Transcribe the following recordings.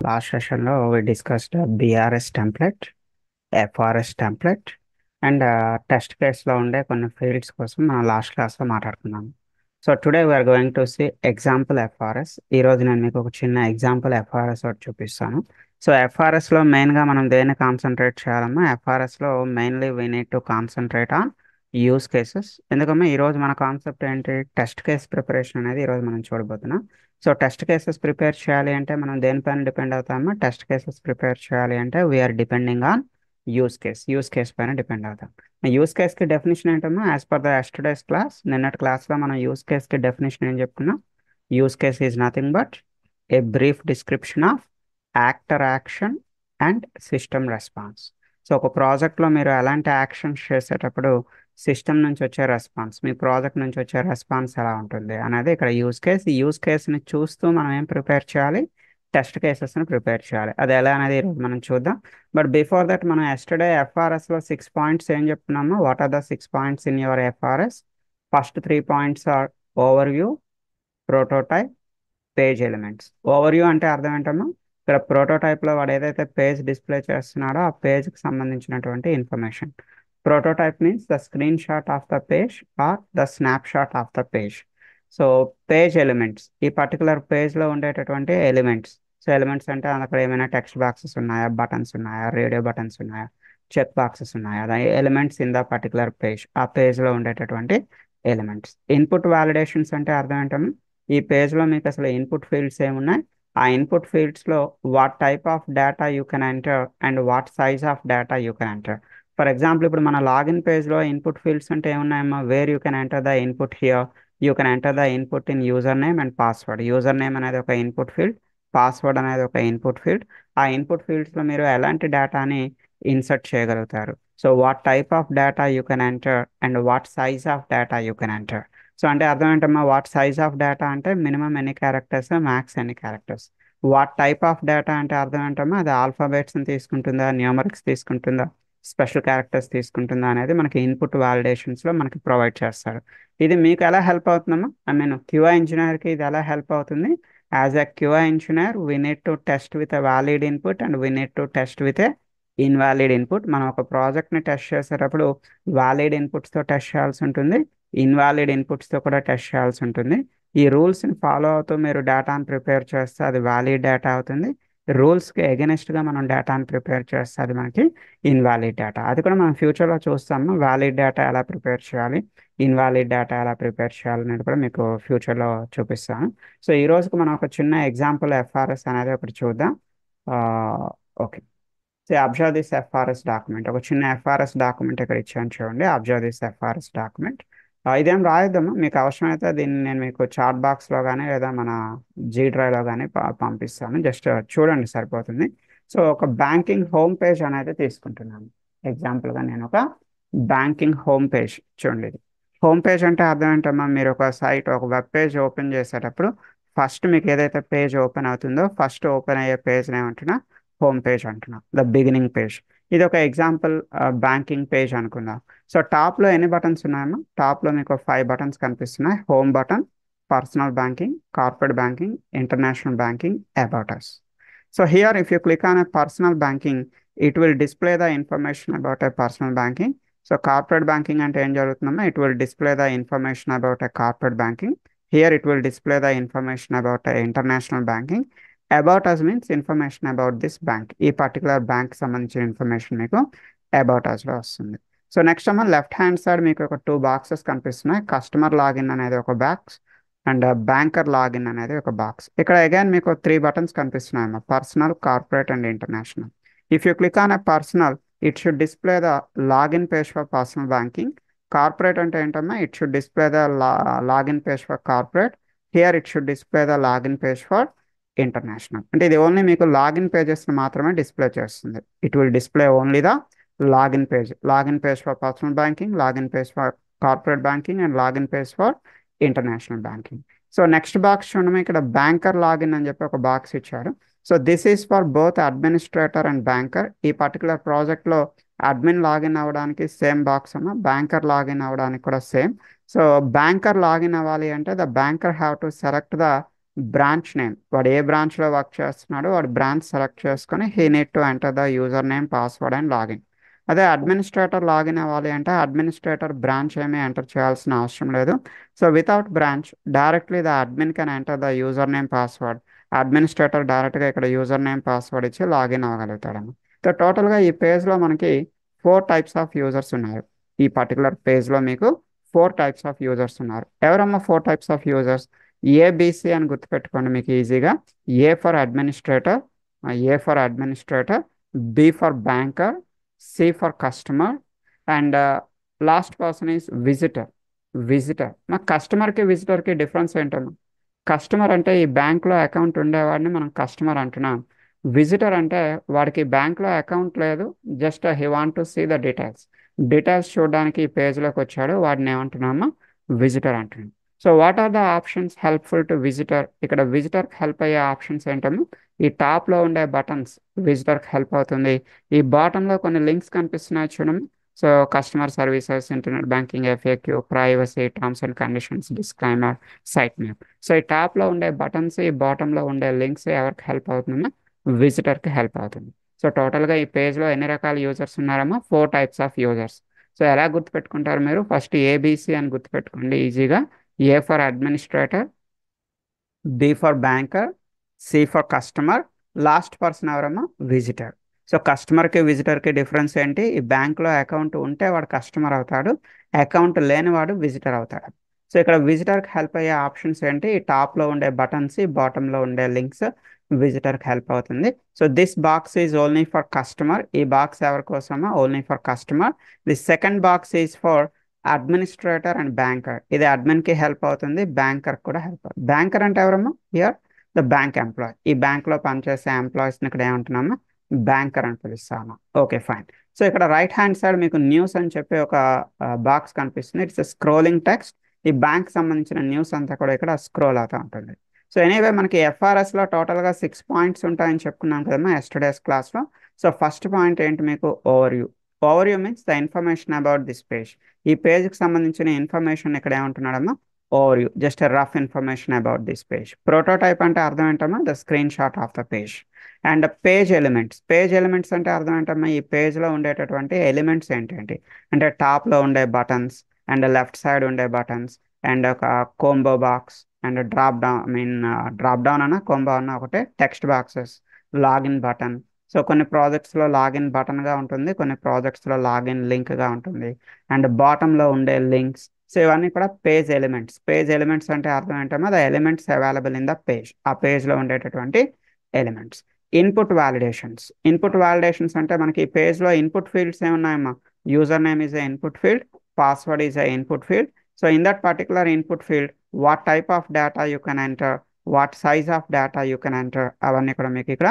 Last session లో we discussed BRS template, FRS template and test కేసులో ఉండే కొన్ని ఫీల్డ్స్ కోసం మనం లాస్ట్ క్లాస్లో మాట్లాడుకున్నాం. So today we're going to see example FRS. ఈరోజు నేను మీకు ఒక చిన్న ఎగ్జాంపుల్ ఎఫ్ఆర్ఎస్ ఒకటి చూపిస్తాను. సో ఎఫ్ఆర్ఎస్లో మెయిన్గా మనం దేన్ని కాన్సన్ట్రేట్ చేయాలమ్మా? ఎఫ్ఆర్ఎస్లో mainly we need to concentrate on use cases. ఎందుకమ్మా ఈరోజు మన కాన్సెప్ట్ ఏంటి? టెస్ట్ కేస్ ప్రిపరేషన్ అనేది ఈరోజు మనం చూడబోతున్నాం. సో టెస్ట్ కేసెస్ ప్రిపేర్ చేయాలి అంటే మనం దేనిపైన డిపెండ్ అవుతామో? టెస్ట్ కేసెస్ ప్రిపేర్ చేయాలి అంటే we're depending on use case పైన డిపెండ్ అవుతాం. యూస్ కేస్ కి డెఫినేషన్ ఏంటమ్మా? As per the yesterday's class, నిన్నటి క్లాస్లో మనం యూస్ కేస్ కి డెఫినేషన్ ఏం చెప్పుకున్నాం? Use case is nothing but a brief description of actor action and system response. So ఒక ప్రాజెక్ట్లో మీరు ఎలాంటి యాక్షన్స్ చేసేటప్పుడు సిస్టమ్ నుంచి వచ్చే రెస్పాన్స్, మీ ప్రాజెక్ట్ నుంచి వచ్చే రెస్పాన్స్ ఎలా ఉంటుంది అనేది ఇక్కడ యూస్ కేస్. ఈ యూస్ కేస్ని చూస్తూ మనం ఏం ప్రిపేర్ చేయాలి? టెస్ట్ కేసెస్ని ప్రిపేర్ చేయాలి. అది ఎలా అనేది ఈరోజు మనం చూద్దాం. బట్ బిఫోర్ దట్ మనం ఎస్టర్డే ఎఫ్ఆర్ఎస్లో 6 పాయింట్స్ ఏం చెప్తున్నాము? What are the 6 points in your FRS? First 3 points are overview, prototype, page elements. Overview అంటే అర్థం ఏంటమ్మా? ఇక్కడ ప్రోటోటైప్లో వాడు ఏదైతే పేజ్ డిస్ప్లే చేస్తున్నాడో ఆ పేజ్కి సంబంధించినటువంటి information. Prototype means the screen shot of the page or the snap shot of the page. So page elements, ఈ పర్టికులర్ పేజ్లో ఉండేటటువంటి ఎలిమెంట్స్. సో ఎలిమెంట్స్ అంటే అక్కడ ఏమైనా టెక్స్ట్ బాక్సెస్ ఉన్నాయా, బటన్స్ ఉన్నాయా, రేడియో బటన్స్ ఉన్నాయా, చెక్ బాక్సెస్ ఉన్నాయా, అదే elements in the particular page. ఆ పేజ్లో ఉండేటటువంటి ఎలిమెంట్స్. ఇన్పుట్ వ్యాలిడేషన్స్ అంటే అర్థం ఏంటమ్మా? ఈ పేజ్లో మీకు అసలు ఇన్పుట్ ఫీల్డ్స్ ఏమున్నాయి, ఆ ఇన్పుట్ ఫీల్డ్స్లో what type of data you can enter and what size of data you can enter. For example ఇప్పుడు మన లాగిన్ పేజ్లో ఇన్పుట్ ఫీల్డ్స్ అంటే ఏమున్నాయమ్మా? Where you can enter the input here, you can enter the input in user name and password. User name అనేది ఒక input field, password అనేది ఒక input field. ఆ ఇన్పుట్ ఫీల్డ్స్లో మీరు ఎలాంటి డేటాని ఇన్సర్ట్ చేయగలుగుతారు? So what type of data you can enter and what size of data you can enter. So అంటే అర్థం ఏంటమ్మా? వాట్ సైజ్ ఆఫ్ డేటా అంటే మినిమం ఎన్ని క్యారెక్టర్స్, మ్యాక్స్ ఎన్ని characters. What type of data అంటే అర్థం ఏంటమ్మా? అది ఆల్ఫాబెట్స్ని తీసుకుంటుందా, న్యూమరిక్స్ తీసుకుంటుందా, స్పెషల్ క్యారెక్టర్స్ తీసుకుంటుందా అనేది మనకి ఇన్పుట్ వ్యాలిడేషన్స్లో మనకి ప్రొవైడ్ చేస్తారు. ఇది మీకు ఎలా హెల్ప్ అవుతుందమ్మా? ఐ మీన్ క్యూఐ ఇంజనీర్కి ఇది ఎలా హెల్ప్ అవుతుంది? As a QI engineer we need to test with a valid input and we need to test with a invalid input. మనం ఒక ప్రాజెక్ట్ని టెస్ట్ చేసేటప్పుడు వ్యాలిడ్ ఇన్పుట్స్తో టెస్ట్ చేయాల్సి ఉంటుంది, ఇన్వాలిడ్ ఇన్పుట్స్తో కూడా టెస్ట్ చేయాల్సి ఉంటుంది. ఈ రూల్స్ని ఫాలో అవుతూ మీరు డేటాను ప్రిపేర్ చేస్తే అది వ్యాలిడ్ డేటా అవుతుంది. రూల్స్కి ఎగెనిస్ట్గా మనం డేటాను ప్రిపేర్ చేస్తే అది మనకి ఇన్వాలిడ్ డేటా. అది కూడా మనం ఫ్యూచర్లో చూస్తాము, వ్యాలిడ్ డేటా ఎలా ప్రిపేర్ చేయాలి, ఇన్వాలిడ్ డేటా ఎలా ప్రిపేర్ చేయాలి అనేది కూడా మీకు ఫ్యూచర్లో చూపిస్తాను. సో ఈ రోజుకి మనం ఒక చిన్న ఎగ్జాంపుల్ ఎఫ్ఆర్ఎస్ అనేది ఒకటి చూద్దాం. Okay, so observe this FRS document. ఒక చిన్న ఎఫ్ఆర్ఎస్ డాక్యుమెంట్ ఇక్కడ ఇచ్చాను చూడండి. Observe this FRS document. ఇదేం రాయొద్దమ్మా, మీకు అవసరమైతే దీన్ని నేను మీకు చాట్ బాక్స్లో కానీ లేదా మన జీ డ్రైవ్లో కానీ పంపిస్తాను. జస్ట్ చూడండి సరిపోతుంది. సో ఒక బ్యాంకింగ్ హోమ్ పేజ్ అనేది తీసుకుంటున్నాను. ఎగ్జాంపుల్గా నేను ఒక బ్యాంకింగ్ హోమ్ పేజ్ చూడండి. ఇది హోమ్ పేజ్ అంటే అర్థం ఏంటమ్మా? మీరు ఒక సైట్, ఒక వెబ్ పేజ్ ఓపెన్ చేసేటప్పుడు ఫస్ట్ మీకు ఏదైతే పేజ్ ఓపెన్ అవుతుందో ఫస్ట్ ఓపెన్ అయ్యే పేజ్ ఏమంటున్నా? హోమ్ పేజ్ అంటున్నా, ద బిగినింగ్ పేజ్. ఇది ఒక ఎగ్జాంపుల్ బ్యాంకింగ్ పేజ్ అనుకుందాం. సో టాప్లో ఎన్ని బటన్స్ ఉన్నాయమ్మా? టాప్లో మీకు 5 బటన్స్ కనిపిస్తున్నాయి. Home button, personal banking, corporate banking, international banking, about us. So here if you click on a personal banking, it will display the information about a personal banking. So corporate banking అంటే ఏం జరుగుతుందమ్మా? It will display the information about a corporate banking. Here it will display the information about a international banking. About us means information about this bank. ఈ particular bank సంబంధించిన information మీకు about అస్లో వస్తుంది. So next అమ్మ left hand side మీకు ఒక 2 boxes కనిపిస్తున్నాయి. Customer login అనేది ఒక బాక్స్ అండ్ బ్యాంకర్ లాగిన్ అనేది ఒక బాక్స్. ఇక్కడ అగైన్ మీకు 3 బటన్స్ కనిపిస్తున్నాయమ్మా, personal, corporate and international. If you click on a personal, it should display the login page for personal banking. Corporate అంటే ఏంటమ్మా? It should display the login page for corporate. Here it should display the login page for international. అంటే ఇది only మీకు login pages మాత్రమే display చేస్తుంది. It will display only the login page for personal banking, login page for corporate banking and login page for international banking. So next box చూడమే, ఇక్కడ banker login అని చెప్పి ఒక బాక్స్ ఇచ్చారు. So this is for both administrator and banker. ఈ particular ప్రాజెక్ట్లో admin login అవ్వడానికి same box అమ్మా, బ్యాంకర్ లాగిన్ అవ్వడానికి కూడా సేమ్. సో బ్యాంకర్ లాగిన్ అవ్వాలి అంటే the banker have to select the branch name, వాడు ఏ బ్రాంచ్లో వర్క్ చేస్తున్నాడో వాడు బ్రాంచ్ సెలెక్ట్ చేసుకొని he need to enter the user name, password and login. అదే అడ్మినిస్ట్రేటర్ లాగిన్ అవ్వాలి అంటే అడ్మినిస్ట్రేటర్ బ్రాంచ్ ఏమీ ఎంటర్ చేయాల్సిన అవసరం లేదు. So without branch directly the admin can enter the user name password. Administrator డైరెక్ట్గా ఇక్కడ యూజర్ నేమ్ పాస్వర్డ్ ఇచ్చి లాగిన్ అవ్వగలుగుతాడని. సో టోటల్గా ఈ పేజ్లో మనకి 4 టైప్స్ ఆఫ్ యూజర్స్ ఉన్నారు. ఈ పర్టికులర్ పేజ్లో మీకు 4 టైప్స్ ఆఫ్ యూజర్స్ ఉన్నారు. ఎవరమ్మా 4 టైప్స్ ఆఫ్ యూజర్స్? ఏబిసి అని గుర్తుపెట్టుకోండి మీకు ఈజీగా. A for administrator, A for administrator, B for banker, C for customer and last person is visitor. Visitor మా కస్టమర్కి విజిటర్కి డిఫరెన్స్ ఏంటన్నా? కస్టమర్ అంటే ఈ బ్యాంక్లో అకౌంట్ ఉండేవాడిని మనం కస్టమర్ అంటున్నాం. విజిటర్ అంటే వాడికి బ్యాంక్లో అకౌంట్ లేదు, just he want to see the details. Details చూడడానికి ఈ పేజ్లోకి వచ్చాడు, వాడిని ఏమంటున్నామా? విజిటర్ అంటున్నాం. So what are the options helpful to visitor? ఇక్కడ విజిటర్కి హెల్ప్ అయ్యే ఆప్షన్స్ ఏంటమ్మా? ఈ టాప్లో ఉండే బటన్స్ విజిటర్కి హెల్ప్ అవుతుంది. ఈ బాటంలో కొన్ని లింక్స్ కనిపిస్తున్నాయి చూడమ్మా. So customer services, internet banking, FAQ, privacy, terms and conditions, disclaimer, site map. So ఈ టాప్లో ఉండే బటన్స్, ఈ బాటంలో ఉండే లింక్స్ ఎవరికి హెల్ప్ అవుతుందమ్మా? విజిటర్కి హెల్ప్ అవుతుంది. సో టోటల్గా ఈ పేజ్లో ఎన్ని రకాల యూజర్స్ ఉన్నారమ్మా? 4 టైప్స్ ఆఫ్ యూజర్స్. సో ఎలా గుర్తుపెట్టుకుంటారు మీరు? ఫస్ట్ ఏబిసి అని గుర్తుపెట్టుకోండి ఈజీగా. A for administrator, B for banker, C for customer, last person ఎవరమ్మా? విజిటర్. సో కస్టమర్కి విజిటర్కి డిఫరెన్స్ ఏంటి? ఈ బ్యాంక్లో అకౌంట్ ఉంటే వాడు కస్టమర్ అవుతాడు, అకౌంట్ లేనివాడు విజిటర్ అవుతాడు. సో ఇక్కడ విజిటర్కి హెల్ప్ అయ్యే ఆప్షన్స్ ఏంటి? ఈ టాప్లో ఉండే బటన్స్, ఈ బాటంలో ఉండే లింక్స్ విజిటర్కి హెల్ప్ అవుతుంది. So this box is only for customer. ఈ బాక్స్ ఎవరి కోసమా? Only for customer. The second box is for administrator and banker. ఇది అడ్మిన్కి హెల్ప్ అవుతుంది, బ్యాంకర్ కూడా హెల్ప్ అవుతుంది. బ్యాంకర్ అంటే ఎవరమ్మా? Here the bank employee. ఈ బ్యాంక్లో పనిచేసే ఎంప్లాయీస్ని ఇక్కడ ఏమంటున్నామా? బ్యాంకర్ అని పిలుస్తాము. Okay fine. సో ఇక్కడ రైట్ హ్యాండ్ సైడ్ మీకు న్యూస్ అని చెప్పి ఒక బాక్స్ కనిపిస్తుంది. It's scrolling text. ఈ బ్యాంక్ సంబంధించిన న్యూస్ అంతా కూడా ఇక్కడ స్క్రోల్ అవుతూ ఉంటుంది. సో ఎనీవే మనకి ఎఫ్ఆర్ఎస్లో టోటల్గా 6 పాయింట్స్ ఉంటాయని చెప్పుకున్నాం కదమ్మా ఎస్టర్డేస్ క్లాస్లో. సో ఫస్ట్ పాయింట్ ఏంటి మీకు? Overview. Overview means the information about this page. ఈ పేజ్కి సంబంధించిన ఇన్ఫర్మేషన్ ఇక్కడ ఏమంటున్నాడమ్మా? Overview, just rough information about this page. Prototype అంటే అర్థం ఏంటమ్మా? The screen shot of the page. And page elements. Page elements అంటే అర్థం ఏంటమ్మా? ఈ పేజ్లో ఉండేటటువంటి ఎలిమెంట్స్ ఏంటంటే అంటే టాప్లో ఉండే బటన్స్ అండ్ లెఫ్ట్ సైడ్ ఉండే బటన్స్ అండ్ ఒక combo box and drop down, drop down అన్న కోంబో అన్న ఒకటే, text boxes, login button. So కొన్ని ప్రాజెక్ట్స్లో లాగిన్ బటన్గా ఉంటుంది, కొన్ని ప్రాజెక్ట్స్లో లాగిన్ లింక్గా ఉంటుంది. అండ్ బాటంలో ఉండే లింక్స్. సో ఇవన్నీ కూడా పేజ్ ఎలిమెంట్స్. పేజ్ ఎలిమెంట్స్ అంటే అర్థం ఏంటమ్మా? The elements available in the page. ఆ పేజ్లో ఉండేటటువంటి elements. Input validations. Input validations అంటే మనకి ఈ పేజ్లో ఇన్పుట్ ఫీల్డ్స్ ఏమున్నాయమ్మా? User name is a input field, password is a input field. So in that particular input field what type of data you can enter, what size of data you can enter, అవన్నీ కూడా మీకు ఇక్కడ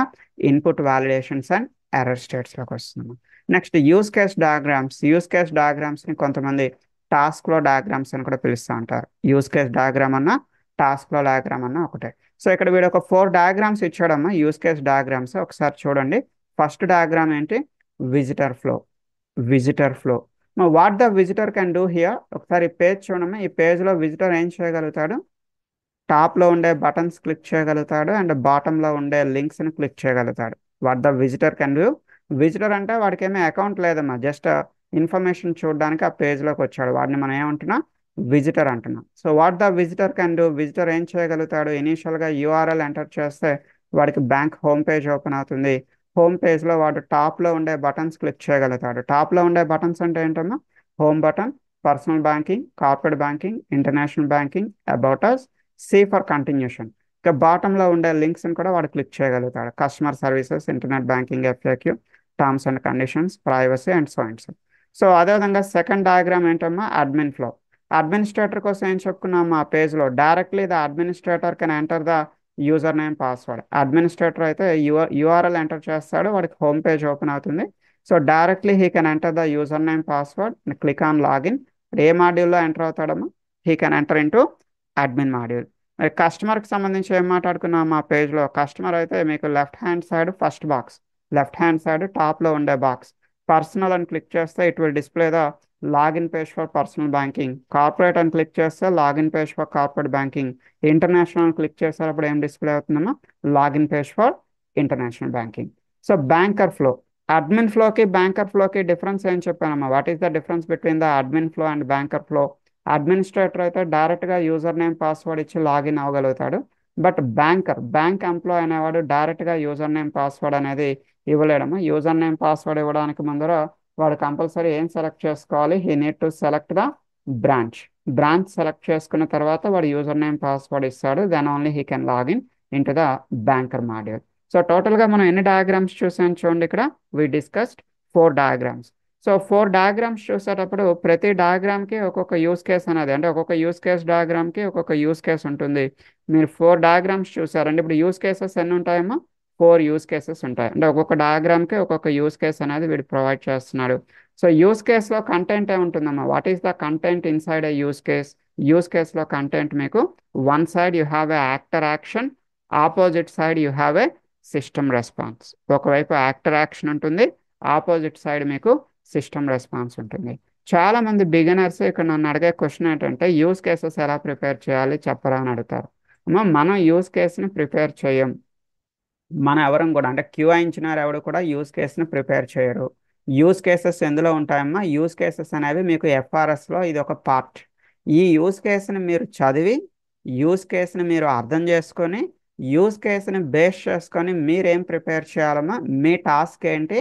input validations and error స్టేట్స్లోకి వస్తుంది. Next use case diagrams. Use case డయాగ్రామ్స్ని కొంతమంది టాస్క్లో diagrams అని కూడా పిలుస్తూ ఉంటారు. యూస్ కేస్ డయాగ్రామ్ అన్న టాస్క్లో డయాగ్రామ్ అన్న ఒకటే. సో ఇక్కడ వీడు ఒక 4 డయాగ్రామ్స్ ఇచ్చాడమ్మా, యూస్ కేస్ డయాగ్రామ్స్. ఒకసారి చూడండి. ఫస్ట్ డయాగ్రామ్ ఏంటి? Visitor flow. Visitor flow. What the visitor can do here? ఒకసారి ఈ పేజ్ చూడమ్మా. ఈ పేజ్లో విజిటర్ ఏం చేయగలుగుతాడు? టాప్లో ఉండే బటన్స్ క్లిక్ చేయగలుగుతాడు అండ్ బాటంలో ఉండే లింక్స్ని క్లిక్ చేయగలుగుతాడు. What the visitor can do? Visitor అంటే వాడికి ఏమీ అకౌంట్ లేదమ్మా, జస్ట్ ఇన్ఫర్మేషన్ చూడడానికి ఆ పేజ్లోకి వచ్చాడు, వాడిని మనం ఏమంటున్నాం? విజిటర్ అంటున్నాం. So what the visitor can do? Visitor ఏం చేయగలుగుతాడు? ఇనీషియల్గా యూఆర్ఎల్ ఎంటర్ చేస్తే వాడికి బ్యాంక్ హోమ్ పేజ్ ఓపెన్ అవుతుంది. హోమ్ పేజ్లో వాడు టాప్లో ఉండే బటన్స్ క్లిక్ చేయగలుగుతాడు. టాప్లో ఉండే బటన్స్ అంటే ఏంటమ్మా? Home button, personal banking, corporate banking, international banking, about us, see for continuation. ఇక బాటంలో ఉండే లింక్స్ని కూడా వాడు క్లిక్ చేయగలుగుతాడు. Customer services, internet banking, FAQ, terms and conditions, privacy and so and so. So అదేవిధంగా సెకండ్ డయాగ్రామ్ ఏంటమ్మా? Admin flow. అడ్మినిస్ట్రేటర్ కోసం ఏం చెప్పుకున్నాము ఆ పేజ్లో? Directly the administrator can enter the user name, password. Administrator అయితే యూఆర్ఎల్ ఎంటర్ చేస్తాడు, వాడికి హోమ్ పేజ్ ఓపెన్ అవుతుంది. So directly he can enter the user name, password, click on login. ఏ మాడ్యూల్లో ఎంటర్ అవుతాడమ్మా? He can enter into admin module. మరి కస్టమర్కి సంబంధించి ఏం మాట్లాడుకున్నాం ఆ పేజ్లో? కస్టమర్ అయితే మీకు left hand side first box, left hand side టాప్లో ఉండే బాక్స్, పర్సనల్ అని క్లిక్ చేస్తే it will display the login page for personal banking. Corporate అని క్లిక్ చేస్తే login page for corporate banking. International click చేసేటప్పుడు ఏం డిస్ప్లే అవుతుందమ్మా? Login page for international banking. So banker flow, admin ఫ్లోకి banker ఫ్లోకి difference ఏం చెప్పానమ్మా? What is the difference between the admin flow and banker flow? Administrator అయితే డైరెక్ట్గా user name password ఇచ్చి లాగిన్ అవ్వగలుగుతాడు. బట్ బ్యాంక్ ఎంప్లాయ్ అనేవాడు డైరెక్ట్గా యూజర్ నేమ్ పాస్వర్డ్ అనేది ఇవ్వలేడము. యూజర్ నేమ్ పాస్వర్డ్ ఇవ్వడానికి ముందర వాడు కంపల్సరీ ఏం సెలెక్ట్ చేసుకోవాలి? He need to select the branch. Branch select చేసుకున్న తర్వాత వాడు యూజర్ నేమ్ పాస్వర్డ్ ఇస్తాడు. Then only he can login in to the banker module. So టోటల్గా మనం ఎన్ని డయాగ్రామ్స్ చూసాం చూడండి. ఇక్కడ we discussed 4 diagrams. So 4 diagrams చూసేటప్పుడు ప్రతి డయాగ్రామ్కి ఒక్కొక్క యూస్ కేస్ అనేది, అంటే ఒక్కొక్క యూస్ కేస్ డయాగ్రామ్కి ఒక్కొక్క యూస్ కేస్ ఉంటుంది. మీరు 4 డయాగ్రామ్స్ చూసారంటే ఇప్పుడు యూస్ కేసెస్ ఎన్ని ఉంటాయమ్మా? 4 యూస్ కేసెస్ ఉంటాయి. అంటే ఒక్కొక్క డయాగ్రామ్కి ఒక్కొక్క యూస్ కేస్ అనేది వీడు ప్రొవైడ్ చేస్తున్నాడు. సో యూస్ కేస్లో కంటెంట్ ఏముంటుందమ్మా? What is the content inside a use case? Use కేస్లో కంటెంట్ మీకు one side you have a actor action, opposite side you have a system response. ఒకవైపు యాక్టర్ యాక్షన్ ఉంటుంది, opposite side మీకు system response ఉంటుంది. చాలా మంది beginners ఇక్కడ నన్ను అడిగే క్వశ్చన్ ఏంటంటే యూస్ కేసెస్ ఎలా ప్రిపేర్ చేయాలి చెప్పరా అని అడుగుతారు. మనం యూస్ కేస్ని ప్రిపేర్ చేయం. మన ఎవరం కూడా, అంటే క్యూఐ ఇంజనీర్ ఎవడు కూడా యూస్ కేస్ని ప్రిపేర్ చేయరు. యూస్ కేసెస్ ఎందులో ఉంటాయమ్మా? యూస్ కేసెస్ అనేవి మీకు ఎఫ్ఆర్ఎస్లో ఇది ఒక పార్ట్. ఈ యూస్ కేసుని మీరు చదివి, యూస్ కేసుని మీరు అర్థం చేసుకొని, యూస్ కేసుని బేస్ చేసుకొని మీరేం ప్రిపేర్ చేయాలమ్మా? మీ టాస్క్ ఏంటి?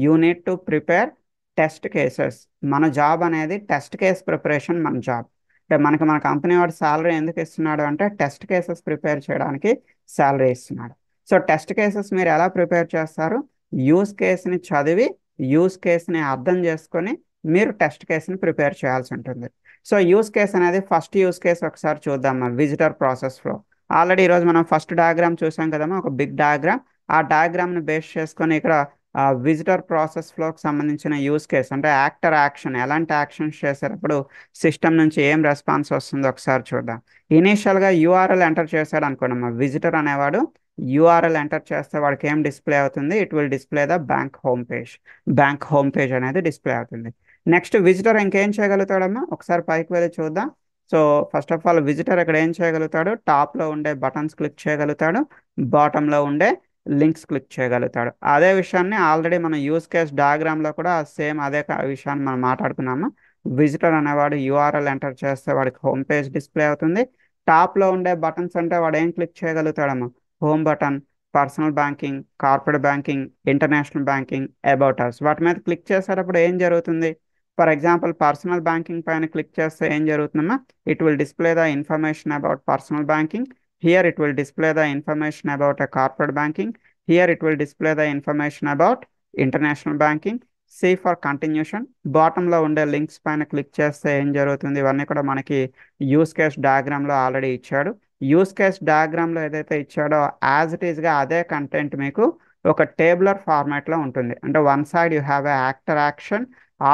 You need to prepare test cases. మన జాబ్ అనేది టెస్ట్ కేస్ ప్రిపరేషన్ మన జాబ్. అంటే మన కంపెనీ వాడు శాలరీ ఎందుకు ఇస్తున్నాడు అంటే టెస్ట్ కేసెస్ ప్రిపేర్ చేయడానికి శాలరీ ఇస్తున్నాడు. సో టెస్ట్ కేసెస్ మీరు ఎలా ప్రిపేర్ చేస్తారు? యూస్ కేస్ని చదివి, యూస్ కేస్ని అర్థం చేసుకొని మీరు టెస్ట్ కేస్ని ప్రిపేర్ చేయాల్సి ఉంటుంది. సో యూస్ కేస్ అనేది ఫస్ట్ యూస్ కేస్ ఒకసారి చూద్దాం. Visitor process flow. ఆల్రెడీ ఈరోజు మనం ఫస్ట్ డయాగ్రామ్ చూసాం కదమ్మా, ఒక బిగ్ డయాగ్రామ్. ఆ డయాగ్రామ్ని బేస్ చేసుకొని ఇక్కడ విజిటర్ ప్రాసెస్ ఫ్లోకి సంబంధించిన యూస్ కేస్, అంటే యాక్టర్ యాక్షన్, ఎలాంటి యాక్షన్స్ చేసేటప్పుడు సిస్టమ్ నుంచి ఏం రెస్పాన్స్ వస్తుందో ఒకసారి చూద్దాం. ఇనీషియల్గా యూఆర్ఎల్ ఎంటర్ చేశాడు అనుకోండి, విజిటర్ అనేవాడు యూఆర్ఎల్ ఎంటర్ చేస్తే వాడికి ఏం డిస్ప్లే అవుతుంది? It will display the bank home page. Bank home page అనేది డిస్ప్లే అవుతుంది. నెక్స్ట్ విజిటర్ ఇంకేం చేయగలుగుతాడమ్మా? ఒకసారి పైకి వెళ్ళి చూద్దాం. So first of all visitor ఇక్కడ ఏం చేయగలుగుతాడు? టాప్లో ఉండే బటన్స్ క్లిక్ చేయగలుగుతాడు, బాటంలో ఉండే లింక్స్ క్లిక్ చేయగలుగుతాడు. అదే విషయాన్ని ఆల్రెడీ మన యూస్ కేస్ డయాగ్రామ్లో కూడా సేమ్ అదే విషయాన్ని మనం మాట్లాడుకున్నాము. విజిటర్ అనేవాడు యూఆర్ఎల్ ఎంటర్ చేస్తే వాడికి హోమ్ పేజ్ డిస్ప్లే అవుతుంది. టాప్లో ఉండే బటన్స్ అంటే వాడు ఏం క్లిక్ చేయగలుగుతాడమ్మా? Home button, personal banking, corporate banking, international banking, about us. వాటి మీద క్లిక్ చేసేటప్పుడు ఏం జరుగుతుంది? ఫర్ ఎగ్జాంపుల్ పర్సనల్ బ్యాంకింగ్ పైన క్లిక్ చేస్తే ఏం జరుగుతుందమ్మా? It will display the information about personal banking. Here it will display the information about a corporate banking. Here it will display the information about international banking. See for continuation. బాటంలో ఉండే links పైన click చేస్తే ఏం జరుగుతుంది? ఇవన్నీ కూడా మనకి use case డయాగ్రామ్లో already ఇచ్చాడు. యూస్ కేస్ డయాగ్రామ్లో ఏదైతే ఇచ్చాడో యాజ్ ఇట్ ఈస్గా అదే కంటెంట్ మీకు ఒక టేబులర్ ఫార్మాట్లో ఉంటుంది. అంటే one side you have a actor action,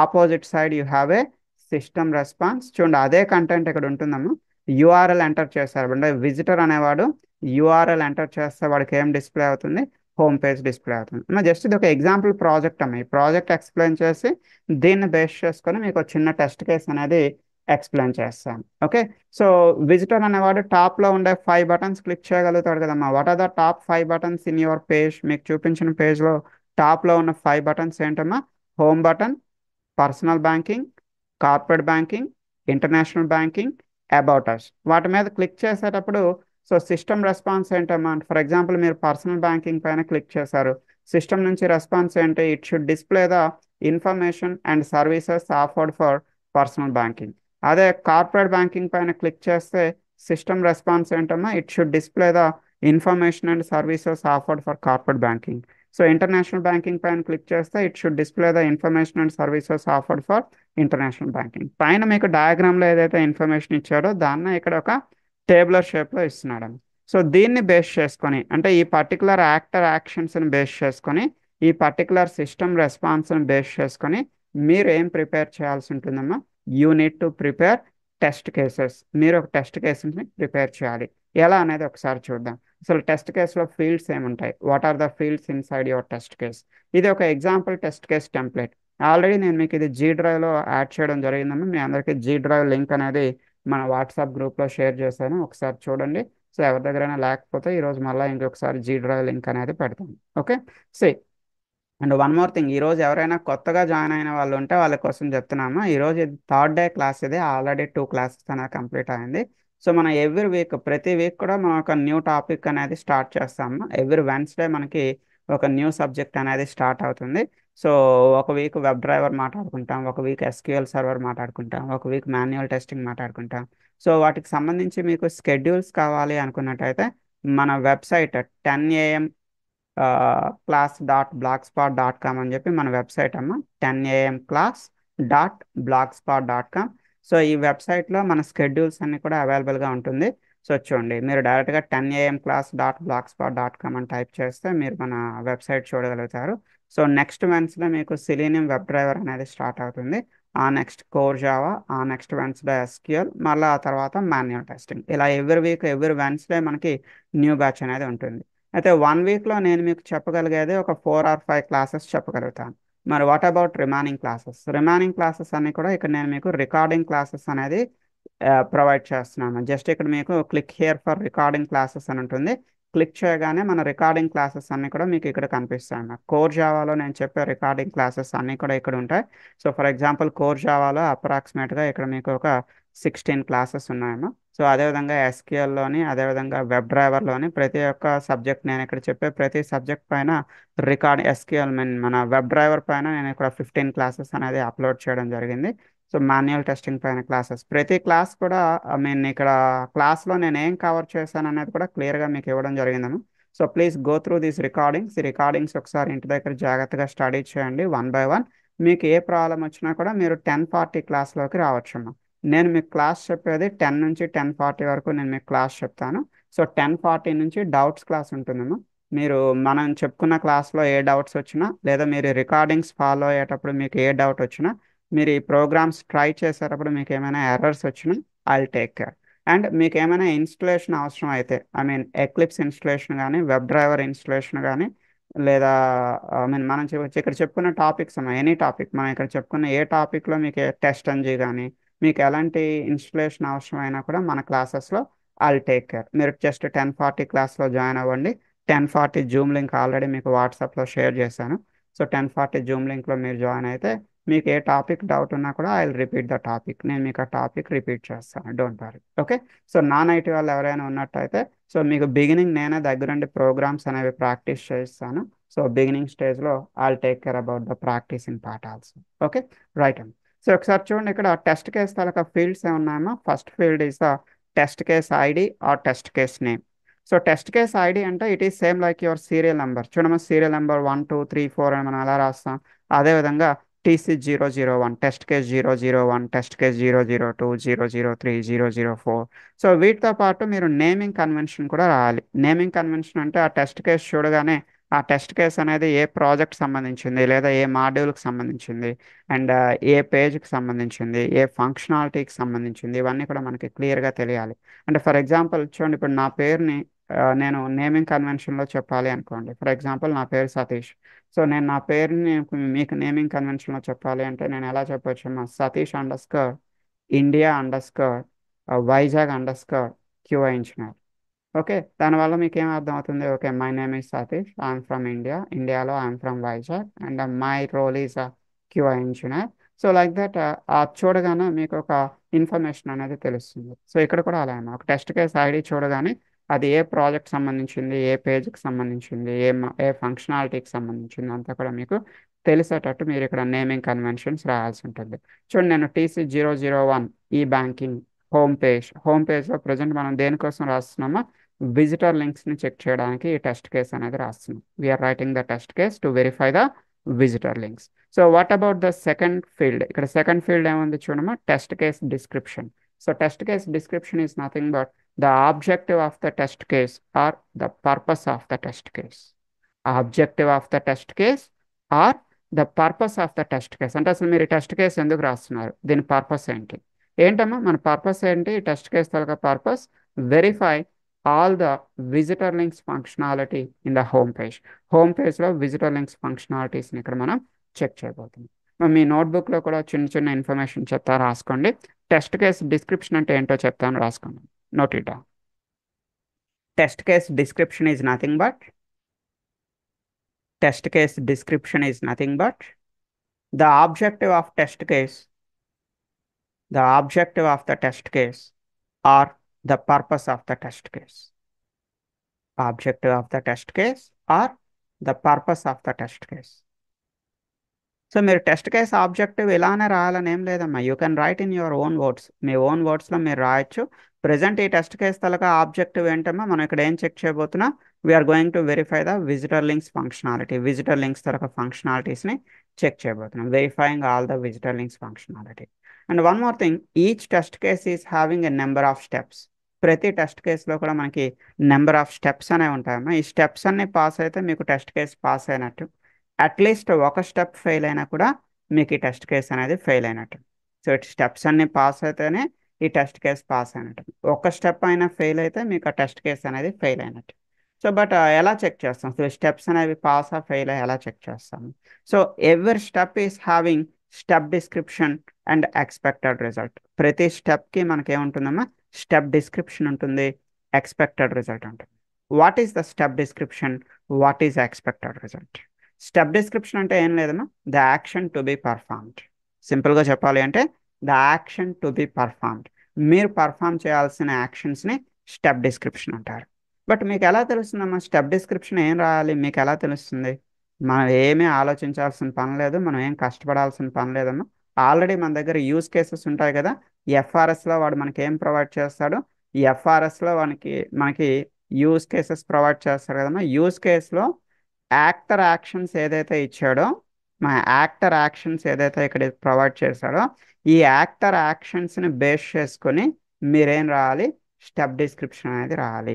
opposite side you have a system response. చూడండి అదే కంటెంట్ ఇక్కడ ఉంటుందమ్మా. యూఆర్ఎల్ ఎంటర్ చేశారు అంటే విజిటర్ అనేవాడు యూఆర్ఎల్ ఎంటర్ చేస్తే వాడికి ఏం డిస్ప్లే అవుతుంది? హోమ్ పేజ్ డిస్ప్లే అవుతుంది. జస్ట్ ఇది ఒక ఎగ్జాంపుల్ ప్రాజెక్ట్ అమ్మ. ఈ ప్రాజెక్ట్ ఎక్స్ప్లెయిన్ చేసి దీన్ని బేస్ చేసుకొని మీకు ఒక చిన్న టెస్ట్ కేస్ అనేది ఎక్స్ప్లెయిన్ చేస్తాను. ఓకే, సో విజిటర్ అనేవాడు టాప్లో ఉండే 5 బటన్స్ క్లిక్ చేయగలుగుతాడు కదమ్మా. What are the top 5 buttons in your page? మీకు చూపించిన పేజ్లో టాప్లో ఉన్న 5 బటన్స్ ఏంటమ్మా? Home button, personal banking, corporate banking, international banking, about us. వాటి మీద క్లిక్ చేసేటప్పుడు సో సిస్టమ్ రెస్పాన్స్ ఏంటమ్మా? ఫర్ ఎగ్జాంపుల్ మీరు పర్సనల్ బ్యాంకింగ్ పైన క్లిక్ చేశారు, సిస్టమ్ నుంచి రెస్పాన్స్ ఏంటి? It should display the information and services offered for personal banking. అదే కార్పొరేట్ బ్యాంకింగ్ పైన క్లిక్ చేస్తే సిస్టమ్ రెస్పాన్స్ ఏంటమ్మా? It should display the information and services offered for corporate banking. So international banking పైన click చేస్తే it should display the information and services offered for international banking. పైన మీకు డయాగ్రామ్లో ఏదైతే information ఇచ్చాడో దాన్ని ఇక్కడ ఒక టేబులర్ షేప్లో ఇస్తున్నాడు. సో దీన్ని బేస్ చేసుకొని, అంటే ఈ పర్టికులర్ యాక్టర్ యాక్షన్స్ని బేస్ చేసుకొని, ఈ పర్టికులర్ సిస్టమ్ రెస్పాన్స్ని బేస్ చేసుకొని మీరు ఏం ప్రిపేర్ చేయాల్సి ఉంటుందమ్మా? You need to prepare test cases. మీరు ఒక టెస్ట్ కేసెస్ని ప్రిపేర్ చేయాలి. ఎలా అనేది ఒకసారి చూద్దాం. అసలు టెస్ట్ కేసులో ఫీల్డ్స్ ఏముంటాయి? What are the fields inside your test case? ఇది ఒక example test case template. Already నేను మీకు ఇది జీ డ్రైవ్లో యాడ్ చేయడం జరిగిందమ్మా. మీ అందరికీ జీ డ్రైవ్ లింక్ అనేది మన వాట్సాప్ గ్రూప్లో షేర్ చేశాను, ఒకసారి చూడండి. సో ఎవరి దగ్గరైనా లేకపోతే ఈరోజు మళ్ళీ ఇంకొకసారి జీ డ్రైవ్ లింక్ అనేది పెడతాను. Okay. See and one more thing, ఈరోజు ఎవరైనా కొత్తగా జాయిన్ అయిన వాళ్ళు ఉంటే వాళ్ళ కోసం చెప్తున్నాము. ఈరోజు ఇది థర్డ్ డే క్లాస్, ఇది ఆల్రెడీ 2 క్లాసెస్ అనేది కంప్లీట్ అయింది. సో మనం ఎవ్రీ వీక్, ప్రతి వీక్ కూడా మనం ఒక న్యూ టాపిక్ అనేది స్టార్ట్ చేస్తాము. ఎవ్రీ వెన్స్డే మనకి ఒక న్యూ సబ్జెక్ట్ అనేది స్టార్ట్ అవుతుంది. సో ఒక వీక్ వెబ్ డ్రైవర్ మాట్లాడుకుంటాం, ఒక వీక్ ఎస్క్యూఎల్ సర్వర్ మాట్లాడుకుంటాం, ఒక వీక్ మాన్యువల్ టెస్టింగ్ మాట్లాడుకుంటాం. సో వాటికి సంబంధించి మీకు స్కెడ్యూల్స్ కావాలి అనుకున్నట్టయితే మన వెబ్సైట్ 10 AM class.blogspot.com అని చెప్పి మన వెబ్సైట్ అమ్మ, 10 AM class.blogspot.com. సో ఈ వెబ్సైట్లో మన స్కెడ్యూల్స్ అన్ని కూడా అవైలబుల్గా ఉంటుంది. సో చూడండి, మీరు డైరెక్ట్గా 10 AM class.blogspot.com అని టైప్ చేస్తే మీరు మన వెబ్సైట్ చూడగలుగుతారు. సో నెక్స్ట్ వెన్స్డే మీకు సిలీనియం వెబ్ డ్రైవర్ అనేది స్టార్ట్ అవుతుంది. ఆ నెక్స్ట్ కోర్ జావా, ఆ నెక్స్ట్ వెన్స్డే ఎస్క్యూఎల్, మళ్ళీ ఆ తర్వాత మాన్యువల్ టెస్టింగ్. ఇలా ఎవ్రీ వీక్ ఎవ్రీ వెన్స్డే మనకి న్యూ బ్యాచ్ అనేది ఉంటుంది. అయితే వన్ వీక్లో నేను మీకు చెప్పగలిగేది ఒక 4 or 5 క్లాసెస్ చెప్పగలుగుతాను. మరి what about remaining classes? Remaining classes అన్ని కూడా ఇక్కడ నేను మీకు రికార్డింగ్ క్లాసెస్ అనేది ప్రొవైడ్ చేస్తున్నాను. జస్ట్ ఇక్కడ మీకు click here for recording classes అని ఉంటుంది. క్లిక్ చేయగానే మన రికార్డింగ్ క్లాసెస్ అన్ని కూడా మీకు ఇక్కడ కనిపిస్తాయి అన్నమాట. కోర్ జావాలో నేను చెప్పే రికార్డింగ్ క్లాసెస్ అన్ని కూడా ఇక్కడ ఉంటాయి. సో ఫర్ ఎగ్జాంపుల్ కోర్ జావాలో అప్రాక్సిమేట్గా ఇక్కడ మీకు ఒక 16 క్లాసెస్ ఉన్నాయమ్మా. సో అదేవిధంగా ఎస్క్యూఎల్లోని, అదేవిధంగా వెబ్ డ్రైవర్లోని ప్రతి ఒక్క సబ్జెక్ట్, నేను ఇక్కడ చెప్పే ప్రతి సబ్జెక్ట్ పైన రికార్డ్ ఎస్క్యూఎల్ మీన్ మన వెబ్ డ్రైవర్ పైన నేను ఇక్కడ 15 క్లాసెస్ అనేది అప్లోడ్ చేయడం జరిగింది. సో మాన్యువల్ టెస్టింగ్ పైన క్లాసెస్, ప్రతి క్లాస్ కూడా ఐ మీన్ ఇక్కడ క్లాస్లో నేను ఏం కవర్ చేశాను అనేది కూడా క్లియర్గా మీకు ఇవ్వడం జరిగిందమ్మా. So please go through these recordings. ఈ రికార్డింగ్స్ ఒకసారి ఇంటి దగ్గర జాగ్రత్తగా స్టడీ చేయండి 1 by 1. మీకు ఏ ప్రాబ్లం వచ్చినా కూడా మీరు 10:40 క్లాస్లోకి రావచ్చమ్మా. నేను మీకు క్లాస్ చెప్పేది 10 నుంచి 10:40 వరకు నేను మీకు క్లాస్ చెప్తాను. సో 10:40 నుంచి డౌట్స్ క్లాస్ ఉంటుందమ్మా. మీరు మనం చెప్పుకున్న క్లాస్లో ఏ డౌట్స్ వచ్చినా, లేదా మీరు రికార్డింగ్స్ ఫాలో అయ్యేటప్పుడు మీకు ఏ డౌట్ వచ్చినా, మీరు ఈ ప్రోగ్రామ్స్ ట్రై చేసేటప్పుడు మీకు ఏమైనా ఎర్రర్స్ వచ్చినా ఐ టేక్ కేర్. అండ్ మీకు ఏమైనా ఇన్స్టలేషన్ అవసరం అయితే, ఐ మీన్ ఎక్లిప్స్ ఇన్స్టలేషన్ కానీ, వెబ్ డ్రైవర్ ఇన్స్టలేషన్ కానీ, లేదా ఐ మీన్ మనం ఇక్కడ చెప్పుకున్న టాపిక్స్ అమ్మా, ఎనీ టాపిక్ మనం ఇక్కడ చెప్పుకున్న ఏ టాపిక్లో మీకు టెస్ట్ అంజీ కానీ, మీకు ఎలాంటి ఇన్స్టలేషన్ అవసరమైనా కూడా మన క్లాసెస్లో ఐల్ టేక్ కేర్. మీరు జస్ట్ 10:40 క్లాస్లో జాయిన్ అవ్వండి. 10:40 జూమ్ లింక్ ఆల్రెడీ మీకు వాట్సాప్లో షేర్ చేశాను. సో 10:40 జూమ్ లింక్లో మీరు జాయిన్ అయితే మీకు ఏ టాపిక్ డౌట్ ఉన్నా కూడా I will repeat the topic. నేను మీకు ఆ టాపిక్ రిపీట్ చేస్తాను, don't worry. Okay. So non IT వాళ్ళు ఎవరైనా ఉన్నట్టయితే, సో మీకు బిగినింగ్ నేనే దగ్గరుండి ప్రోగ్రామ్స్ అనేవి ప్రాక్టీస్ చేయిస్తాను. సో బిగినింగ్ స్టేజ్లో I will take care about the practicing part also. Okay, right అండి. సో ఒకసారి చూడండి, ఇక్కడ టెస్ట్ కేస్ తాలూకా ఫీల్డ్స్ ఏమున్నాయమ్మా. First field is the test case ID or test case name. So test case ID అంటే it is same like your serial number. చూడమ్మా, serial number 1 2 3 4 అని మనం ఎలా రాస్తాం, అదేవిధంగా TC001, test case 001, test case 002, 003, 004. So వీటితో పాటు మీరు నేమింగ్ కన్వెన్షన్ కూడా రాయాలి. నేమింగ్ కన్వెన్షన్ అంటే ఆ టెస్ట్ కేస్ చూడగానే ఆ టెస్ట్ కేస్ అనేది ఏ ప్రాజెక్ట్ సంబంధించింది, లేదా ఏ మాడ్యూల్కి సంబంధించింది, అండ్ ఏ పేజ్కి సంబంధించింది, ఏ ఫంక్షనాలిటీకి సంబంధించింది, ఇవన్నీ కూడా మనకి క్లియర్గా తెలియాలి. అంటే ఫర్ ఎగ్జాంపుల్ చూడండి, ఇప్పుడు నా పేరుని నేను నేమింగ్ కన్వెన్షన్లో చెప్పాలి అనుకోండి. ఫర్ ఎగ్జాంపుల్ నా పేరు సతీష్. సో నేను నా పేరుని మీకు నేమింగ్ కన్వెన్షన్లో చెప్పాలి అంటే నేను ఎలా చెప్పొచ్చు? మా Satish_India_ Vizag_ Engineer. ఓకే, దానివల్ల మీకు ఏం అర్థం అవుతుంది? Okay, my name is Satish, I'm from India, ఇండియాలో I'm from Vizag, and my role is QA engineer. So like that చూడగానే మీకు ఒక ఇన్ఫర్మేషన్ అనేది తెలుస్తుంది. సో ఇక్కడ కూడా అలా ఒక టెస్ట్ కేస్ ఐడి చూడగానే అది ఏ ప్రాజెక్ట్ సంబంధించింది, ఏ పేజ్కి సంబంధించింది, ఏ ఫంక్షనాలిటీకి సంబంధించింది అంతా కూడా మీకు తెలిసేటట్టు మీరు ఇక్కడ నేమింగ్ కన్వెన్షన్స్ రాయాల్సి ఉంటుంది. చూడండి, నేను TC001 ఈ బ్యాంకింగ్ హోమ్ పేజ్లో ప్రజెంట్ మనం దేనికోసం రాస్తున్నామో విజిటర్ లింక్స్ని చెక్ చేయడానికి ఈ టెస్ట్ కేస్ అనేది రాస్తున్నాం. We're writing the test case to verify the visitor links. So what about the second field? ఇక్కడ సెకండ్ ఫీల్డ్ ఏముంది చూడమా, test case description. So test case description is nothing but the objective of the test case or the purpose of the test case. Objective of the test case or the purpose of the test case. అంటే అసలు మీరు test case ఎందుకు రాస్తున్నారు, దీని purpose ఏంటి? ఏంటమ్మా మన purpose ఏంటి? Test case taluka purpose verify all the visitor links functionality in the home పేజ్లో విజిటర్ లింక్స్ ఫంక్షనాలిటీస్ని ఇక్కడ మనం చెక్ చేయబోతున్నాం. మీ నోట్బుక్లో కూడా చిన్న చిన్న ఇన్ఫర్మేషన్ చెప్తా రాసుకోండి. టెస్ట్ కేస్ డిస్క్రిప్షన్ అంటే ఏంటో చెప్తాను, రాసుకోండి. Note it down. Test case description is nothing but test case description is nothing but the objective of test case, the objective of the test case, or the purpose of the test case. Objective of the test case or the purpose of the test case. So మీరు test case objective ఇలానే రాయాలని ఏం లేదమ్మా. You can write in your own words. మీ own వర్డ్స్లో మీరు రాయొచ్చు. Present ఈ టెస్ట్ కేస్ తలక ఆబ్జెక్టివ్ ఏంటమ్మా, మనం ఇక్కడ ఏం చెక్ చేయబోతున్నా, we're going to verify the visitor links functionality. Visitor links తలక ఫంక్షనాలిటీస్ని చెక్ చేయబోతున్నాం, verifying all the visitor links functionality. And one more thing, each test case is having a number of steps. ప్రతి test కేసులో కూడా మనకి number of steps అనేవి ఉంటాయమ్మా. ఈ steps అన్ని పాస్ అయితే మీకు టెస్ట్ కేస్ పాస్ అయినట్టు. అట్లీస్ట్ ఒక స్టెప్ ఫెయిల్ అయినా కూడా మీకు ఈ టెస్ట్ కేస్ అనేది ఫెయిల్ అయినట్టు. సో ఇటు స్టెప్స్ అన్ని పాస్ అయితేనే ఈ టెస్ట్ కేస్ పాస్ అయినట్టు. ఒక స్టెప్ అయినా ఫెయిల్ అయితే మీకు ఆ టెస్ట్ కేస్ అనేది ఫెయిల్ అయినట్టు. సో బట్ ఎలా చెక్ చేస్తాం? సో స్టెప్స్ అనేవి పాస్ ఆ ఫెయిల్ ఎలా చెక్ చేస్తాము? So every step is having step description and expected result. ప్రతి స్టెప్కి మనకి ఏముంటుందమ్మా, స్టెప్ డిస్క్రిప్షన్ ఉంటుంది, ఎక్స్పెక్టెడ్ రిజల్ట్ ఉంటుంది. What is the step description, what is expected result? Step description అంటే ఏం లేదమ్మా, the action to be performed. సింపుల్గా చెప్పాలి అంటే the action to be performed. మీరు పర్ఫామ్ చేయాల్సిన యాక్షన్స్ని స్టెప్ డిస్క్రిప్షన్ అంటారు. బట్ మీకు ఎలా తెలుస్తుందమ్మా స్టెప్ డిస్క్రిప్షన్ ఏం రాయాలి? మీకు ఎలా తెలుస్తుంది? మనం ఏమీ ఆలోచించాల్సిన పని లేదు, మనం ఏం కష్టపడాల్సిన పని లేదమ్మా. ఆల్రెడీ మన దగ్గర యూస్ కేసెస్ ఉంటాయి కదా. ఎఫ్ఆర్ఎస్లో వాడు మనకి ఏం ప్రొవైడ్ చేస్తాడు? ఎఫ్ఆర్ఎస్లో మనకి యూస్ కేసెస్ ప్రొవైడ్ చేస్తారు కదమ్మా. యూస్ కేసులో యాక్టర్ యాక్షన్స్ ఏదైతే ఇచ్చాడో, మా యాక్టర్ యాక్షన్స్ ఏదైతే ఇక్కడ ప్రొవైడ్ చేశాడో, ఈ యాక్టర్ యాక్షన్స్ని బేస్ చేసుకొని మీరేం రాయాలి? స్టెప్ డిస్క్రిప్షన్ అనేది రాయాలి.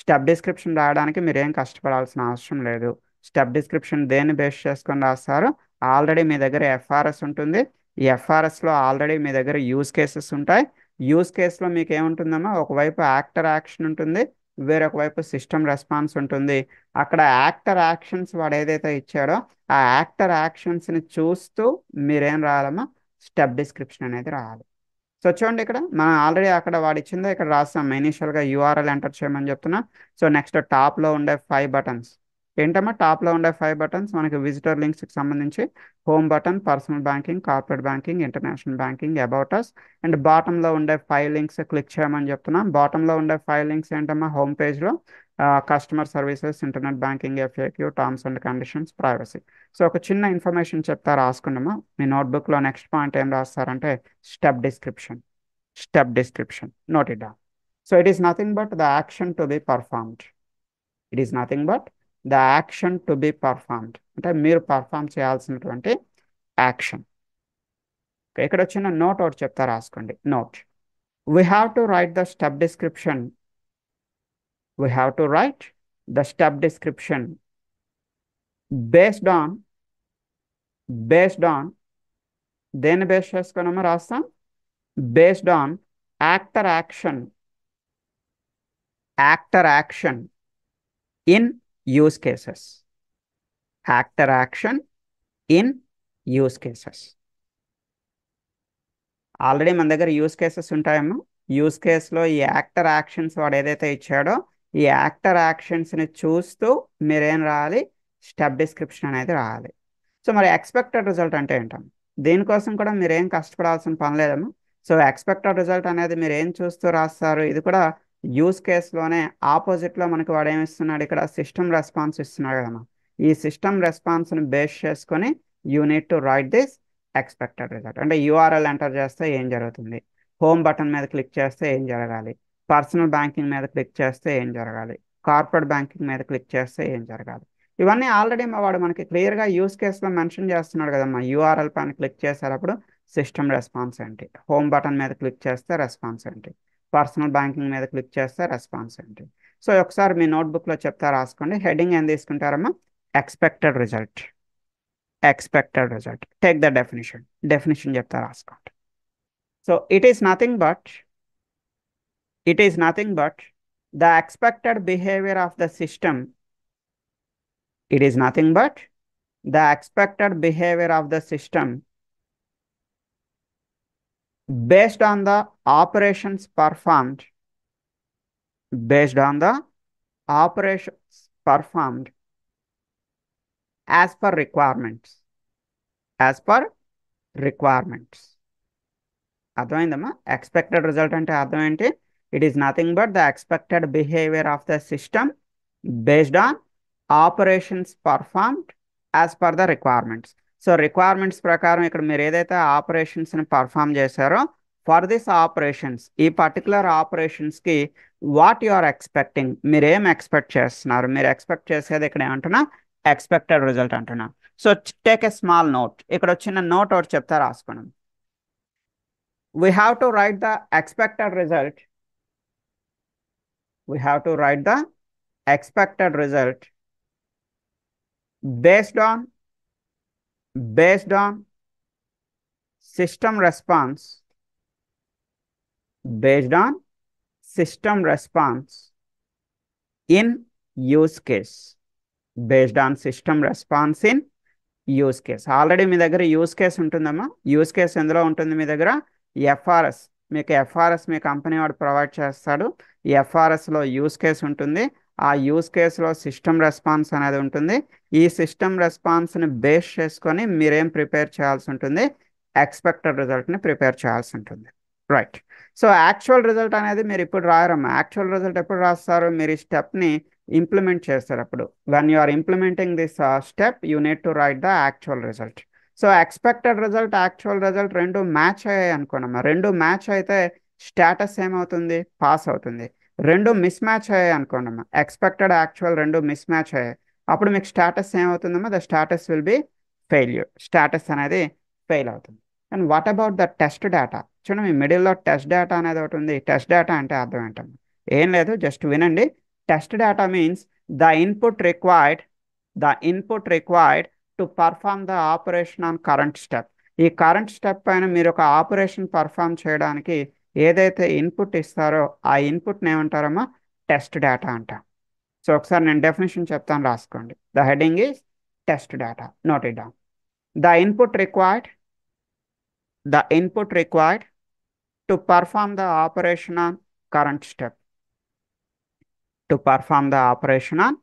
స్టెప్ డిస్క్రిప్షన్ రాయడానికి మీరేం కష్టపడాల్సిన అవసరం లేదు. స్టెప్ డిస్క్రిప్షన్ దేన్ని బేస్ చేసుకొని రాస్తారు? ఆల్రెడీ మీ దగ్గర ఎఫ్ఆర్ఎస్ ఉంటుంది. ఈ ఎఫ్ఆర్ఎస్లో ఆల్రెడీ మీ దగ్గర యూస్ కేసెస్ ఉంటాయి. యూస్ కేసులో మీకు ఏముంటుందమ్మా, ఒకవైపు యాక్టర్ యాక్షన్ ఉంటుంది, వేరొక వైపు సిస్టమ్ రెస్పాన్స్ ఉంటుంది. అక్కడ యాక్టర్ యాక్షన్స్ వాడు ఏదైతే ఇచ్చాడో ఆ యాక్టర్ యాక్షన్స్ని చూస్తూ మీరేం రాయాలమ్మా, స్టెప్ డిస్క్రిప్షన్ అనేది రాయాలి. సో చూడండి, ఇక్కడ మనం ఆల్రెడీ అక్కడ వాడు ఇచ్చిందో ఇక్కడ రాస్తాం. ఇనీషియల్గా యూఆర్ఎల్ ఎంటర్ చేయమని చెప్తున్నా. సో నెక్స్ట్ టాప్లో ఉండే 5 బటన్స్ ఏంటమ్మా? టాప్లో ఉండే 5 బటన్స్ మనకి విజిటర్ లింక్స్కి సంబంధించి home button, personal banking, corporate banking, international banking, about us. And బాటంలో ఉండే 5 లింక్స్ క్లిక్ చేయమని చెప్తున్నాం. బాటంలో ఉండే 5 లింక్స్ ఏంటమ్మా? హోమ్ పేజ్లో customer services, internet banking, FAQ, terms and conditions, privacy. So ఒక చిన్న ఇన్ఫర్మేషన్ చెప్తా, రాసుకున్నామా. మీ నోట్బుక్లో నెక్స్ట్ పాయింట్ ఏం రాస్తారంటే step description. Step description, note it down. So it is nothing but the action to be performed. It is nothing but the action to be performed అంటే మీరు perform చేయాల్సినటువంటి action. ఇక్కడ వచ్చిన note ఒకటి చెప్తా, రాసుకోండి. Note, we have to write the step description. We have to write the step description based on దేన్ని base చేసుకున్నామో రాస్తాం, based on actor action in use cases. Actor action in use cases. Already మన దగ్గర use cases ఉంటాయేమో. Use కేసులో ఈ actor actions వాడు ఏదైతే ఇచ్చాడో ఈ యాక్టర్ యాక్షన్స్ని చూస్తూ మీరేం రాయాలి? స్టెప్ డిస్క్రిప్షన్ అనేది రాయాలి. సో మరి ఎక్స్పెక్టెడ్ రిజల్ట్ అంటే ఏంటమ్మా? దీనికోసం కూడా మీరు ఏం కష్టపడాల్సిన పని లేదమ్మా. సో ఎక్స్పెక్టెడ్ రిజల్ట్ అనేది మీరు ఏం చూస్తూ రాస్తారు? ఇది కూడా యూస్ కేసులోనే ఆపోజిట్లో మనకి వాడు ఏమి ఇస్తున్నాడు? ఇక్కడ సిస్టమ్ రెస్పాన్స్ ఇస్తున్నాడు కదమ్మా. ఈ సిస్టమ్ రెస్పాన్స్ని బేస్ చేసుకొని you need to right this expected result. అంటే యూఆర్ఎల్ ఎంటర్ చేస్తే ఏం జరుగుతుంది, హోమ్ బటన్ మీద క్లిక్ చేస్తే ఏం జరగాలి, పర్సనల్ బ్యాంకింగ్ మీద క్లిక్ చేస్తే ఏం జరగాలి, కార్పొరేట్ బ్యాంకింగ్ మీద క్లిక్ చేస్తే ఏం జరగాలి, ఇవన్నీ ఆల్రెడీ వాడు మనకి క్లియర్గా యూస్ కేసులో మెన్షన్ చేస్తున్నాడు కదమ్మా. యూఆర్ఎల్ పైన క్లిక్ చేసేటప్పుడు సిస్టమ్ రెస్పాన్స్ ఏంటి, హోమ్ బటన్ మీద క్లిక్ చేస్తే రెస్పాన్స్ ఏంటి, పర్సనల్ బ్యాంకింగ్ మీద క్లిక్ చేస్తే రెస్పాన్స్ ఏంటి. సో ఒకసారి మీ నోట్బుక్లో చెప్తా, రాసుకోండి. హెడ్డింగ్ ఏం తీసుకుంటారమ్మా? Expected result. Expected result. Take the definition చెప్తా, రాసుకోండి. So it is nothing but the expected behaviour of the system. It is nothing but the expected behavior of the system based on the operations performed, based on the operations performed as per requirements, as per requirements. అర్థమైందమ్మా? Expected result అంటే అర్థం ఏంటి? It is nothing but the expected behaviour of the system based on operations performed as per the requirements. So requirements ప్రకారం ఇక్కడ మీరు ఏదైతే ఆపరేషన్స్ని perform చేశారో ఫర్ దిస్ ఆపరేషన్స్, ఈ పర్టికులర్ ఆపరేషన్స్కి వాట్ యు ఆర్ ఎక్స్పెక్టింగ్, మీరు ఏం ఎక్స్పెక్ట్ చేస్తున్నారు, మీరు ఎక్స్పెక్ట్ చేసేది ఇక్కడ ఏమంటున్నా ఎక్స్పెక్టెడ్ రిజల్ట్ అంటున్నా. So take a small note, ఇక్కడ వచ్చిన నోట్ ఒకటి చెప్తా రాసుకోండి. We have to write the expected result. We have to write the expected result based on system response, based on system response in use case, based on system response in use case. Already మీ దగ్గర use case ఉంటుందమ్మా. Use case ఎందులో ఉంటుంది మీ దగ్గర? FRS. మీకు FRS మీ company వాడు ప్రొవైడ్ చేస్తాడు. ఈ ఎఫ్ఆర్ఎస్లో యూస్ కేస్ ఉంటుంది. ఆ యూస్ కేసులో సిస్టమ్ రెస్పాన్స్ అనేది ఉంటుంది. ఈ సిస్టమ్ రెస్పాన్స్ని బేస్ చేసుకొని మీరేం ప్రిపేర్ చేయాల్సి ఉంటుంది? ఎక్స్పెక్టెడ్ రిజల్ట్ని ప్రిపేర్ చేయాల్సి ఉంటుంది. రైట్. సో యాక్చువల్ రిజల్ట్ అనేది మీరు ఇప్పుడు రాయరమ్మా. యాక్చువల్ రిజల్ట్ ఎప్పుడు రాస్తారు? మీరు ఈ స్టెప్ని ఇంప్లిమెంట్ చేస్తారు. అప్పుడు when you are implementing this step you need to write the actual result. So expected result actual result రెండు మ్యాచ్ అయ్యాయి అనుకోనమ్మా. రెండు మ్యాచ్ అయితే స్టేటస్ ఏమవుతుంది? పాస్ అవుతుంది. రెండు మిస్ మ్యాచ్ అయ్యాయి అనుకోండమ్మా. ఎక్స్పెక్టెడ్ యాక్చువల్ రెండు మిస్ మ్యాచ్ అయ్యాయి, అప్పుడు మీకు స్టేటస్ ఏమవుతుందమ్మా? The status will be failure. Status అనేది ఫెయిల్ అవుతుంది. And what about the test data? చూడండి, మీ మిడిల్లో టెస్ట్ డేటా అనేది ఒకటి ఉంది. టెస్ట్ డేటా అంటే అర్థం ఏంటమ్మా? ఏం లేదు, జస్ట్ వినండి. Test data means the input required to perform the operation on current step. ఈ కరెంట్ స్టెప్ పైన మీరు ఒక ఆపరేషన్ పర్ఫామ్ చేయడానికి ఏదైతే ఇన్పుట్ ఇస్తారో ఆ ఇన్పుట్ని ఏమంటారమ్మా? టెస్ట్ డేటా అంట. సో ఒకసారి నేను డెఫినేషన్ చెప్తాను, రాసుకోండి. The heading is test data. Note it down. The input required to perform the operation on current step. To perform the operation on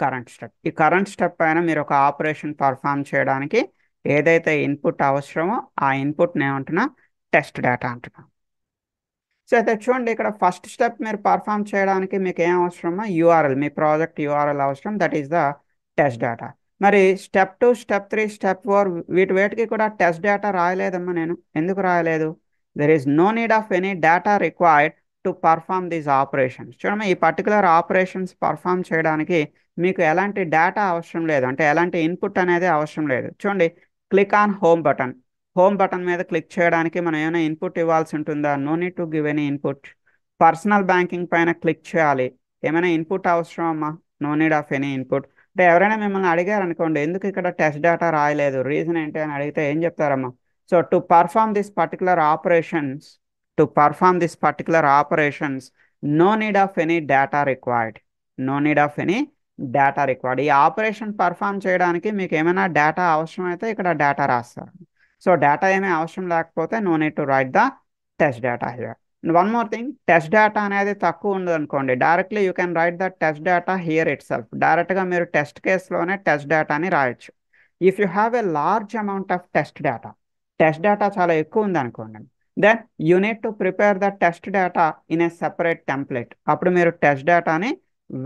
current step. ఈ కరెంట్ స్టెప్ పైన మీరు ఒక operation perform చేయడానికి ఏదైతే ఇన్పుట్ అవసరమో ఆ ఇన్పుట్ని ఏమంటున్నా? టెస్ట్ డేటా అంటున్నా. సో అయితే చూడండి, ఇక్కడ ఫస్ట్ స్టెప్ మీరు పర్ఫామ్ చేయడానికి మీకు ఏం అవసరమో? యూఆర్ఎల్, మీ ప్రాజెక్ట్ యూఆర్ఎల్ అవసరం. That is the test data. మరి స్టెప్ 2, స్టెప్ 3, స్టెప్ 4 వేటికి కూడా టెస్ట్ డేటా రాయలేదమ్మా నేను. ఎందుకు రాయలేదు? There is no need of any data required to perform these operations. చూడమ్మా, ఈ పర్టికులర్ ఆపరేషన్స్ పర్ఫామ్ చేయడానికి మీకు ఎలాంటి డేటా అవసరం లేదు, అంటే ఎలాంటి ఇన్పుట్ అనేది అవసరం లేదు. చూడండి, click on home button. Home button మీద క్లిక్ చేయడానికి మనం ఏమైనా ఇన్పుట్ ఇవ్వాల్సి ఉంటుందా? No need to give any input. Personal banking పైన క్లిక్ చేయాలి. ఏమైనా ఇన్పుట్ అవసరం అమ్మా? No need of any input. అంటే ఎవరైనా మిమ్మల్ని అడిగారు అనుకోండి, ఎందుకు ఇక్కడ టెస్ట్ డేటా రాయలేదు, రీజన్ ఏంటి అని అడిగితే ఏం చెప్తారమ్మా? So to perform this particular operations, no need of any data required. No need of any data required. ఈ ఆపరేషన్ పర్ఫామ్ చేయడానికి మీకు ఏమైనా డేటా అవసరం అయితే ఇక్కడ డేటా రాస్తారు. సో డేటా ఏమీ అవసరం లేకపోతే no need to write the test data here. One more thing, test data అనేది తక్కువ ఉండదు అనుకోండి, directly you can write the test data here itself. డైరెక్ట్గా మీరు టెస్ట్ కేసులోనే టెస్ట్ డేటాని రాయొచ్చు. If you have a large amount of test data చాలా ఎక్కువ ఉంది అనుకోండి, then you need to prepare the test data in a separate template. అప్పుడు మీరు టెస్ట్ డేటాని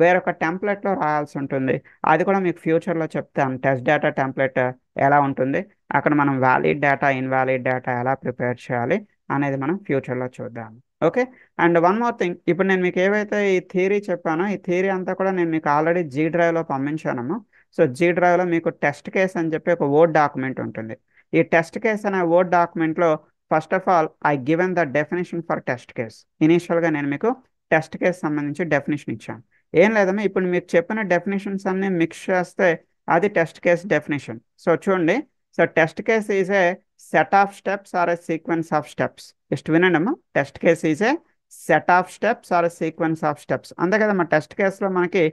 వేరొక టెంప్లెట్లో రాయాల్సి ఉంటుంది. అది కూడా మీకు ఫ్యూచర్లో చెప్తాను, టెస్ట్ డేటా టెంప్లెట్ ఎలా ఉంటుంది, అక్కడ మనం వ్యాలిడ్ డేటా, ఇన్వాలిడ్ డేటా ఎలా ప్రిపేర్ చేయాలి అనేది మనం ఫ్యూచర్లో చూద్దాం. Okay. And one more thing, ఇప్పుడు నేను మీకు ఏవైతే ఈ థియరీ చెప్పానో ఈ థియరీ అంతా కూడా నేను మీకు ఆల్రెడీ జీ డ్రైవ్లో పంపించానమ్మా. సో జీ డ్రైవ్లో మీకు టెస్ట్ కేస్ అని చెప్పి ఒక వర్డ్ డాక్యుమెంట్ ఉంటుంది. ఈ టెస్ట్ కేస్ అనే వర్డ్ డాక్యుమెంట్లో first of all I given the definition for test case. ఇనీషియల్గా నేను మీకు టెస్ట్ కేస్ సంబంధించి డెఫినేషన్ ఇచ్చాను. ఏం లేదమ్మా, ఇప్పుడు మీకు చెప్పిన డెఫినేషన్స్ అన్ని మిక్స్ చేస్తే అది టెస్ట్ కేస్ డెఫినేషన్. సో చూడండి, so test case is a set of steps or a sequence of steps. Just వినండి అమ్మా, test case is a set of steps or a sequence of steps. అంతే కదమ్మా, test కేసులో మనకి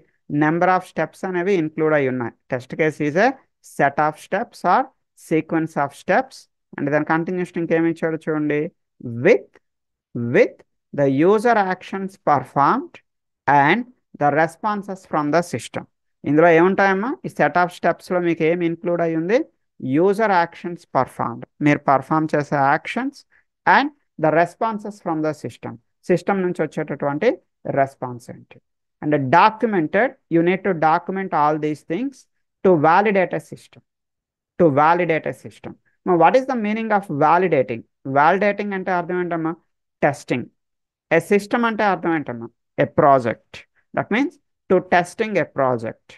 number of steps అనేవి include అయి ఉన్నాయి. Test case is a set of steps or sequence of steps. అంటే దాని కంటిన్యూషన్ ఇంకేమి ఇచ్చాడు చూడండి, with with the user actions performed and the responses from the system. ఇందులో ఏముంటాయమ్మా, ఈ సెట్ ఆఫ్ స్టెప్స్లో మీకు ఏం ఇన్క్లూడ్ అయ్యి ఉంది? యూజర్ యాక్షన్స్ పర్ఫార్మ్డ్, మీరు పర్ఫామ్ చేసే actions, and the responses from the system, system నుంచి వచ్చేటటువంటి రెస్పాన్స్ ఏంటి. And documented, you need to document all these things to validate a system, to validate a system. What is the meaning of validating? Validating అంటే అర్థం ఏంటమ్మా? Testing. A system అంటే అర్థం ఏంటమ్మా? A project. That means to testing a project,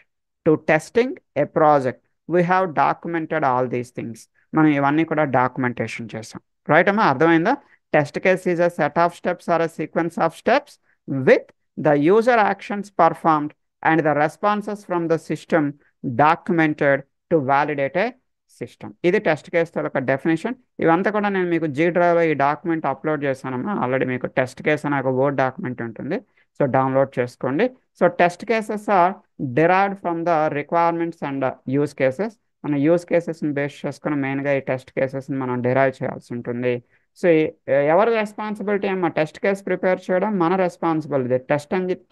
to testing a project we have documented all these things. మనం ఇవన్నీ కూడా documentation చేసాం. రైట్ అమ్మా, అర్థమైందా? Test case is a set of steps or a sequence of steps with the user actions performed and the responses from the system documented to validate a system. ఇది test case ఒక definition. ఇవంతా కూడా నేను మీకు G డ్రైవ్లో ఈ document upload చేశానమ్మా already. మీకు టెస్ట్ కేస్ అనే ఒక వర్డ్ డాక్యుమెంట్ ఉంటుంది, సో డౌన్లోడ్ చేసుకోండి. So test cases are derived from the requirements and use cases. మన యూస్ కేసెస్ని బేస్ చేసుకుని మెయిన్గా ఈ టెస్ట్ కేసెస్ని మనం డిరైవ్ చేయాల్సి ఉంటుంది. సో ఎవరి రెస్పాన్సిబిలిటీ అమ్మా? టెస్ట్ కేస్ ప్రిపేర్ చేయడం మన responsibility.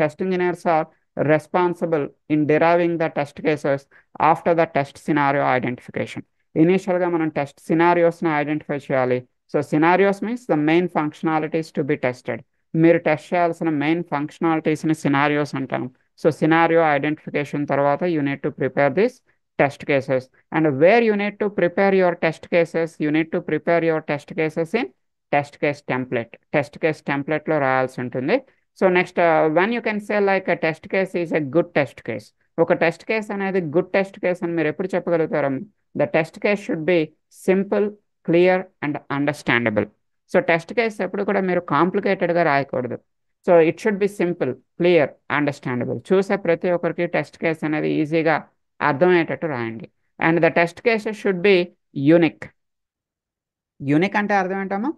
Test engineers are responsible in deriving the test cases after the test scenario identification. ఇనీషియల్గా మనం టెస్ట్ సినారియోస్ని ఐడెంటిఫై చేయాలి. So scenarios means the main functionalities to be tested. మీరు test చేయాల్సిన main ఫంక్షనాలిటీస్ని scenarios అంటాం. సో సినారియో ఐడెంటిఫికేషన్ తర్వాత you need to prepare this test cases. And where you need to prepare your test cases, you need to prepare your test cases in test case template. Test case టెంప్లెట్లో రాయాల్సి ఉంటుంది. So next one you can say like a test case is a good test case. ఒక test case అనేది good test case అని మీరు ఎప్పుడు చెప్పగలుగుతారు? The test case should be simple, clear and understandable. So test case ఎప్పుడు కూడా మీరు కాంప్లికేటెడ్గా రాయకూడదు. So it should be simple, clear, understandable. చూసే ప్రతి ఒక్కరికి టెస్ట్ కేస్ అనేది ఈజీగా అర్థమయ్యేటట్టు రాయండి. And the test cases should be unique. Unique అంటే అర్థం ఏంటమ్మా?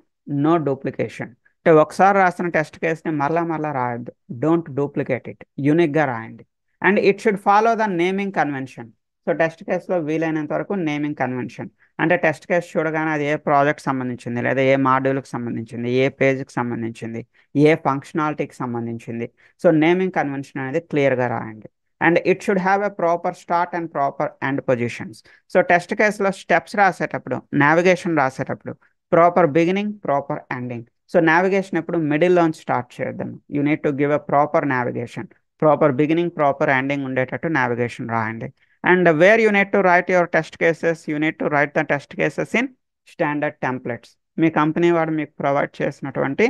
No duplication. అంటే ఒకసారి రాసిన టెస్ట్ కేస్ని మరలా మరలా రాయొద్దు. డోంట్ డూప్లికేట్ ఇట్, యూనిక్గా రాయండి. And it should follow the naming convention. So test కేసులో వీలైనంత వరకు నేమింగ్ కన్వెన్షన్ అంటే టెస్ట్ కేసు చూడగానే అది ఏ ప్రాజెక్ట్ సంబంధించింది, లేదా ఏ మాడ్యూల్కి సంబంధించింది, ఏ పేజ్కి సంబంధించింది, ఏ ఫంక్షనాలిటీకి సంబంధించింది. సో నేమింగ్ కన్వెన్షన్ అనేది క్లియర్గా రాయండి. And it should have a proper start and proper end positions. So test కేసులో స్టెప్స్ రాసేటప్పుడు, నావిగేషన్ రాసేటప్పుడు proper beginning, proper ending. So navigation ఎప్పుడు మిడిల్లోంచి స్టార్ట్ చేద్దాం. You need to give a proper navigation. Proper beginning, proper ending ఉండేటట్టు navigation రాయండి. And where you need to write your test cases, you need to write the test cases in standard templates. Me company వాడు మీకు provide చేసినటువంటి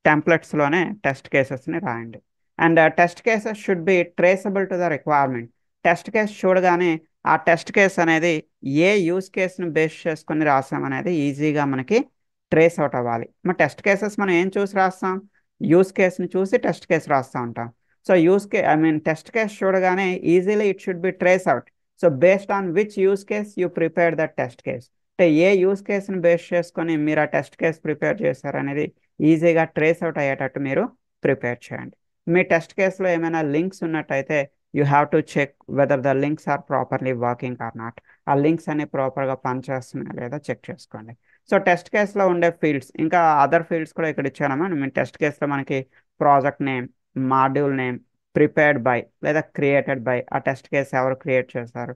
టెంప్లెట్స్లోనే test కేసెస్ని రాయండి. And test cases should be traceable to the requirement. Test case చూడగానే ఆ test case అనేది ఏ use కేస్ని base చేసుకుని రాసామనేది ఈజీగా మనకి ట్రేస్ అవుట్ అవ్వాలి. మరి టెస్ట్ కేసెస్ మనం ఏం చూసి రాస్తాం? యూస్ కేస్ని చూసి టెస్ట్ కేస్ రాస్తూ ఉంటాం. సో టెస్ట్ కేస్ చూడగానే easily it should be trace out. So based on which use case you prepare that test case. అంటే ఏ యూస్ కేస్ని బేస్ చేసుకొని మీరు ఆ టెస్ట్ కేస్ ప్రిపేర్ చేశారు అనేది ఈజీగా ట్రేస్ అవుట్ అయ్యేటట్టు మీరు ప్రిపేర్ చేయండి. మీ టెస్ట్ కేసులో ఏమైనా లింక్స్ ఉన్నట్టయితే you have to check whether the links are properly working or not. ఆ లింక్స్ అన్ని ప్రాపర్గా పనిచేస్తున్నాయా లేదా చెక్ చేసుకోండి. సో టెస్ట్ కేసులో ఉండే ఫీల్డ్స్, ఇంకా అదర్ ఫీల్డ్స్ కూడా ఇక్కడ ఇచ్చానమ్మా. మీ టెస్ట్ కేసులో మనకి project name, module name, prepared by లేదా క్రియేటెడ్ బై, ఆ టెస్ట్ కేస్ ఎవరు క్రియేట్ చేశారు,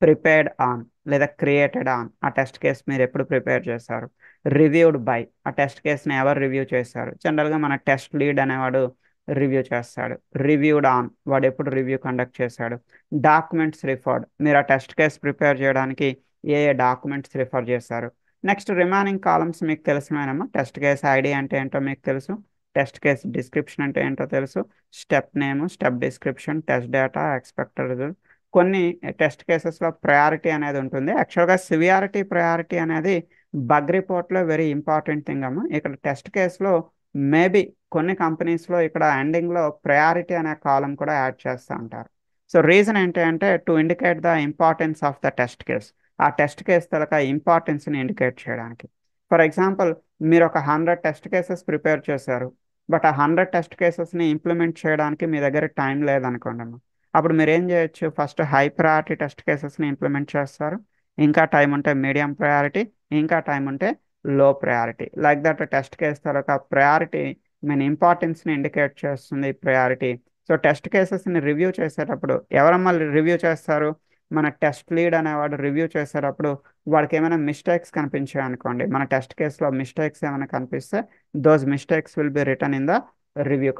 ప్రిపేర్డ్ ఆన్ లేదా క్రియేటెడ్ ఆన్, ఆ టెస్ట్ కేస్ మీరు ఎప్పుడు ప్రిపేర్ చేశారు, రివ్యూడ్ బై, ఆ టెస్ట్ కేస్ని ఎవరు రివ్యూ చేశారు. జనరల్గా మన టెస్ట్ లీడ్ అనేవాడు రివ్యూ చేస్తాడు. రివ్యూడ్ ఆన్, వాడు ఎప్పుడు రివ్యూ కండక్ట్ చేశాడు. డాక్యుమెంట్స్ రిఫర్డ్, మీరు ఆ టెస్ట్ కేస్ ప్రిపేర్ చేయడానికి ఏ ఏ డాక్యుమెంట్స్ రిఫర్ చేశారు. నెక్స్ట్ రిమైనింగ్ కాలమ్స్ మీకు తెలిసినమా. టెస్ట్ కేస్ ఐడి అంటే ఏంటో మీకు తెలుసు, టెస్ట్ కేస్ డిస్క్రిప్షన్ అంటే ఏంటో తెలుసు, step name, step description, test data, expected result. కొన్ని టెస్ట్ కేసెస్లో ప్రయారిటీ అనేది ఉంటుంది. యాక్చువల్గా సివియారిటీ, ప్రయారిటీ అనేది బగ్ రిపోర్ట్లో వెరీ ఇంపార్టెంట్ థింగ్ అమ్మ. ఇక్కడ టెస్ట్ కేసులో మేబీ కొన్ని కంపెనీస్లో ఇక్కడ ఎండింగ్లో ప్రయారిటీ అనే కాలం కూడా యాడ్ చేస్తూ ఉంటారు. సో రీజన్ ఏంటి అంటే to indicate the importance of the test case. ఆ టెస్ట్ కేస్ తలక ఇంపార్టెన్స్ని ఇండికేట్ చేయడానికి. ఫర్ ఎగ్జాంపుల్, మీరు ఒక 100 టెస్ట్ కేసెస్ ప్రిపేర్ చేశారు, బట్ ఆ 100 టెస్ట్ కేసెస్ని ఇంప్లిమెంట్ చేయడానికి మీ దగ్గర టైం లేదనుకోండి. అప్పుడు మీరు ఏం చేయొచ్చు? ఫస్ట్ హై ప్రయారిటీ టెస్ట్ కేసెస్ని ఇంప్లిమెంట్ చేస్తారు, ఇంకా టైం ఉంటే మీడియం ప్రయారిటీ, ఇంకా టైం ఉంటే low priority. Like that test case తాలూకా ప్రయారిటీ మీన్ ఇంపార్టెన్స్ని ఇండికేట్ చేస్తుంది ప్రయారిటీ. సో టెస్ట్ కేసెస్ని రివ్యూ చేసేటప్పుడు ఎవరమ్మా రివ్యూ చేస్తారు? మన టెస్ట్ లీడ్ అనేవాడు రివ్యూ చేసేటప్పుడు వాడికి ఏమైనా మిస్టేక్స్ కనిపించాయి అనుకోండి, మన టెస్ట్ కేసులో మిస్టేక్స్ ఏమైనా కనిపిస్తే those mistakes will be return in the review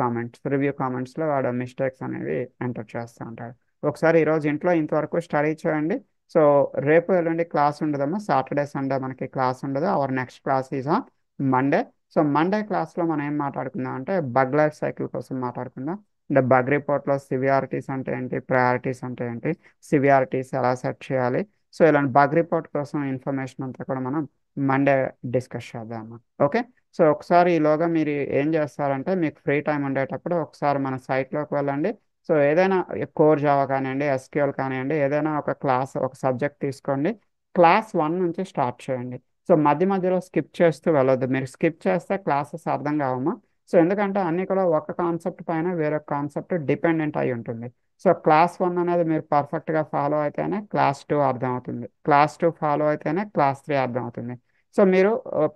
కామెంట్స్లో వాడు మిస్టేక్స్ అనేవి ఎంటర్ చేస్తూ ఉంటాడు. ఒకసారి ఈరోజు ఇంట్లో ఇంతవరకు స్టడీ చేయండి. సో రేపు ఎల్లుండి క్లాస్ ఉండదమ్మా, సాటర్డే సండే మనకి క్లాస్ ఉండదు. Our next class is on Monday. So Monday క్లాస్లో మనం ఏం మాట్లాడుకుందాం అంటే బగ్ లైఫ్ సైకిల్ కోసం మాట్లాడుకుందాం. అంటే బగ్ రిపోర్ట్లో సివియారిటీస్ అంటే ఏంటి, ప్రయారిటీస్ అంటే ఏంటి, సివియారిటీస్ ఎలా సెట్ చేయాలి. సో ఇలాంటి బగ్ రిపోర్ట్ కోసం ఇన్ఫర్మేషన్ అంతా కూడా మనం మండే డిస్కస్ చేద్దాం. ఓకే. సో ఒకసారి ఈలోగా మీరు ఏం చేస్తారంటే మీకు ఫ్రీ టైం ఉండేటప్పుడు ఒకసారి మన సైట్లోకి వెళ్ళండి. సో ఏదైనా కోర్ జావా కానివ్వండి, ఎస్క్యూఎల్ కానివ్వండి, ఏదైనా ఒక క్లాస్ ఒక సబ్జెక్ట్ తీసుకోండి. క్లాస్ 1 నుంచి స్టార్ట్ చేయండి. సో మధ్య మధ్యలో స్కిప్ చేస్తూ వెళ్ళొద్దు. మీరు స్కిప్ చేస్తే క్లాసెస్ అర్థం కావమ్మా. సో ఎందుకంటే అన్ని కూడా ఒక కాన్సెప్ట్ పైన వేరొక కాన్సెప్ట్ డిపెండెంట్ అయి ఉంటుంది. సో క్లాస్ 1 అనేది మీరు పర్ఫెక్ట్గా ఫాలో అయితేనే క్లాస్ 2 అర్థం అవుతుంది. క్లాస్ 2 ఫాలో అయితేనే క్లాస్ 3 అర్థం అవుతుంది. సో మీరు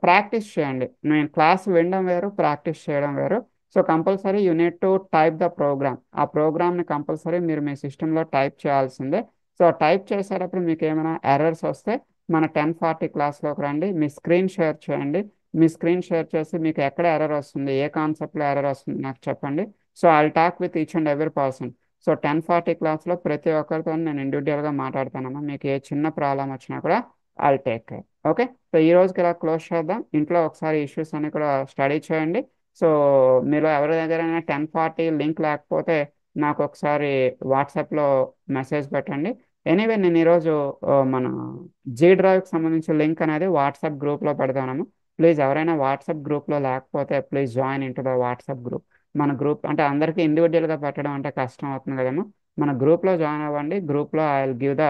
ప్రాక్టీస్ చేయండి. నేను క్లాస్ వినడం వేరు, ప్రాక్టీస్ చేయడం వేరు. So compulsory you need to type the program. ఆ ప్రోగ్రామ్ని కంపల్సరీ మీరు మీ సిస్టంలో టైప్ చేయాల్సిందే. సో టైప్ చేసేటప్పుడు మీకు ఏమైనా ఎర్రర్స్ వస్తే మన 10:40 క్లాస్లోకి రండి, మీ స్క్రీన్ షేర్ చేయండి. మీ స్క్రీన్ షేర్ చేసి మీకు ఎక్కడ ఎర్రర్ వస్తుంది, ఏ కాన్సెప్ట్లో ఎర్రర్ వస్తుంది నాకు చెప్పండి. So I talk with each and every person. So 10:40 క్లాస్లో ప్రతి ఒక్కరితో నేను ఇండివిజువల్గా మాట్లాడతానమ్మా. మీకు ఏ చిన్న ప్రాబ్లం వచ్చినా కూడా I take care. Okay. So ఈ రోజుకి ఇలా క్లోజ్ చేద్దాం. ఇంట్లో ఒకసారి ఇష్యూస్ అన్ని కూడా స్టడీ చేయండి. సో మీలో ఎవరి దగ్గరైనా 10:40 లింక్ లేకపోతే నాకు ఒకసారి వాట్సాప్లో మెసేజ్ పెట్టండి. ఎనీవే నేను ఈరోజు మన జీ డ్రైవ్కి సంబంధించిన లింక్ అనేది వాట్సాప్ గ్రూప్లో పెడతాను. ప్లీజ్ ఎవరైనా వాట్సాప్ గ్రూప్లో లేకపోతే please join into the WhatsApp group. మన గ్రూప్ అంటే అందరికీ ఇండివిజువల్గా పెట్టడం అంటే కష్టం అవుతుంది కదేమో. మన గ్రూప్లో జాయిన్ అవ్వండి. గ్రూప్లో I will give the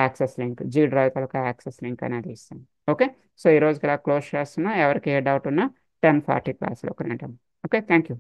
access link, G drive తాలూకా యాక్సెస్ లింక్ అనేది ఇస్తాను. ఓకే. సో ఈ రోజుకి ఇలా క్లోజ్ చేస్తున్నా. ఎవరికి ఏ డౌట్ ఉన్నా 10:40 క్లాస్లో ఒక నిమిషం. ఓకే. Thank you.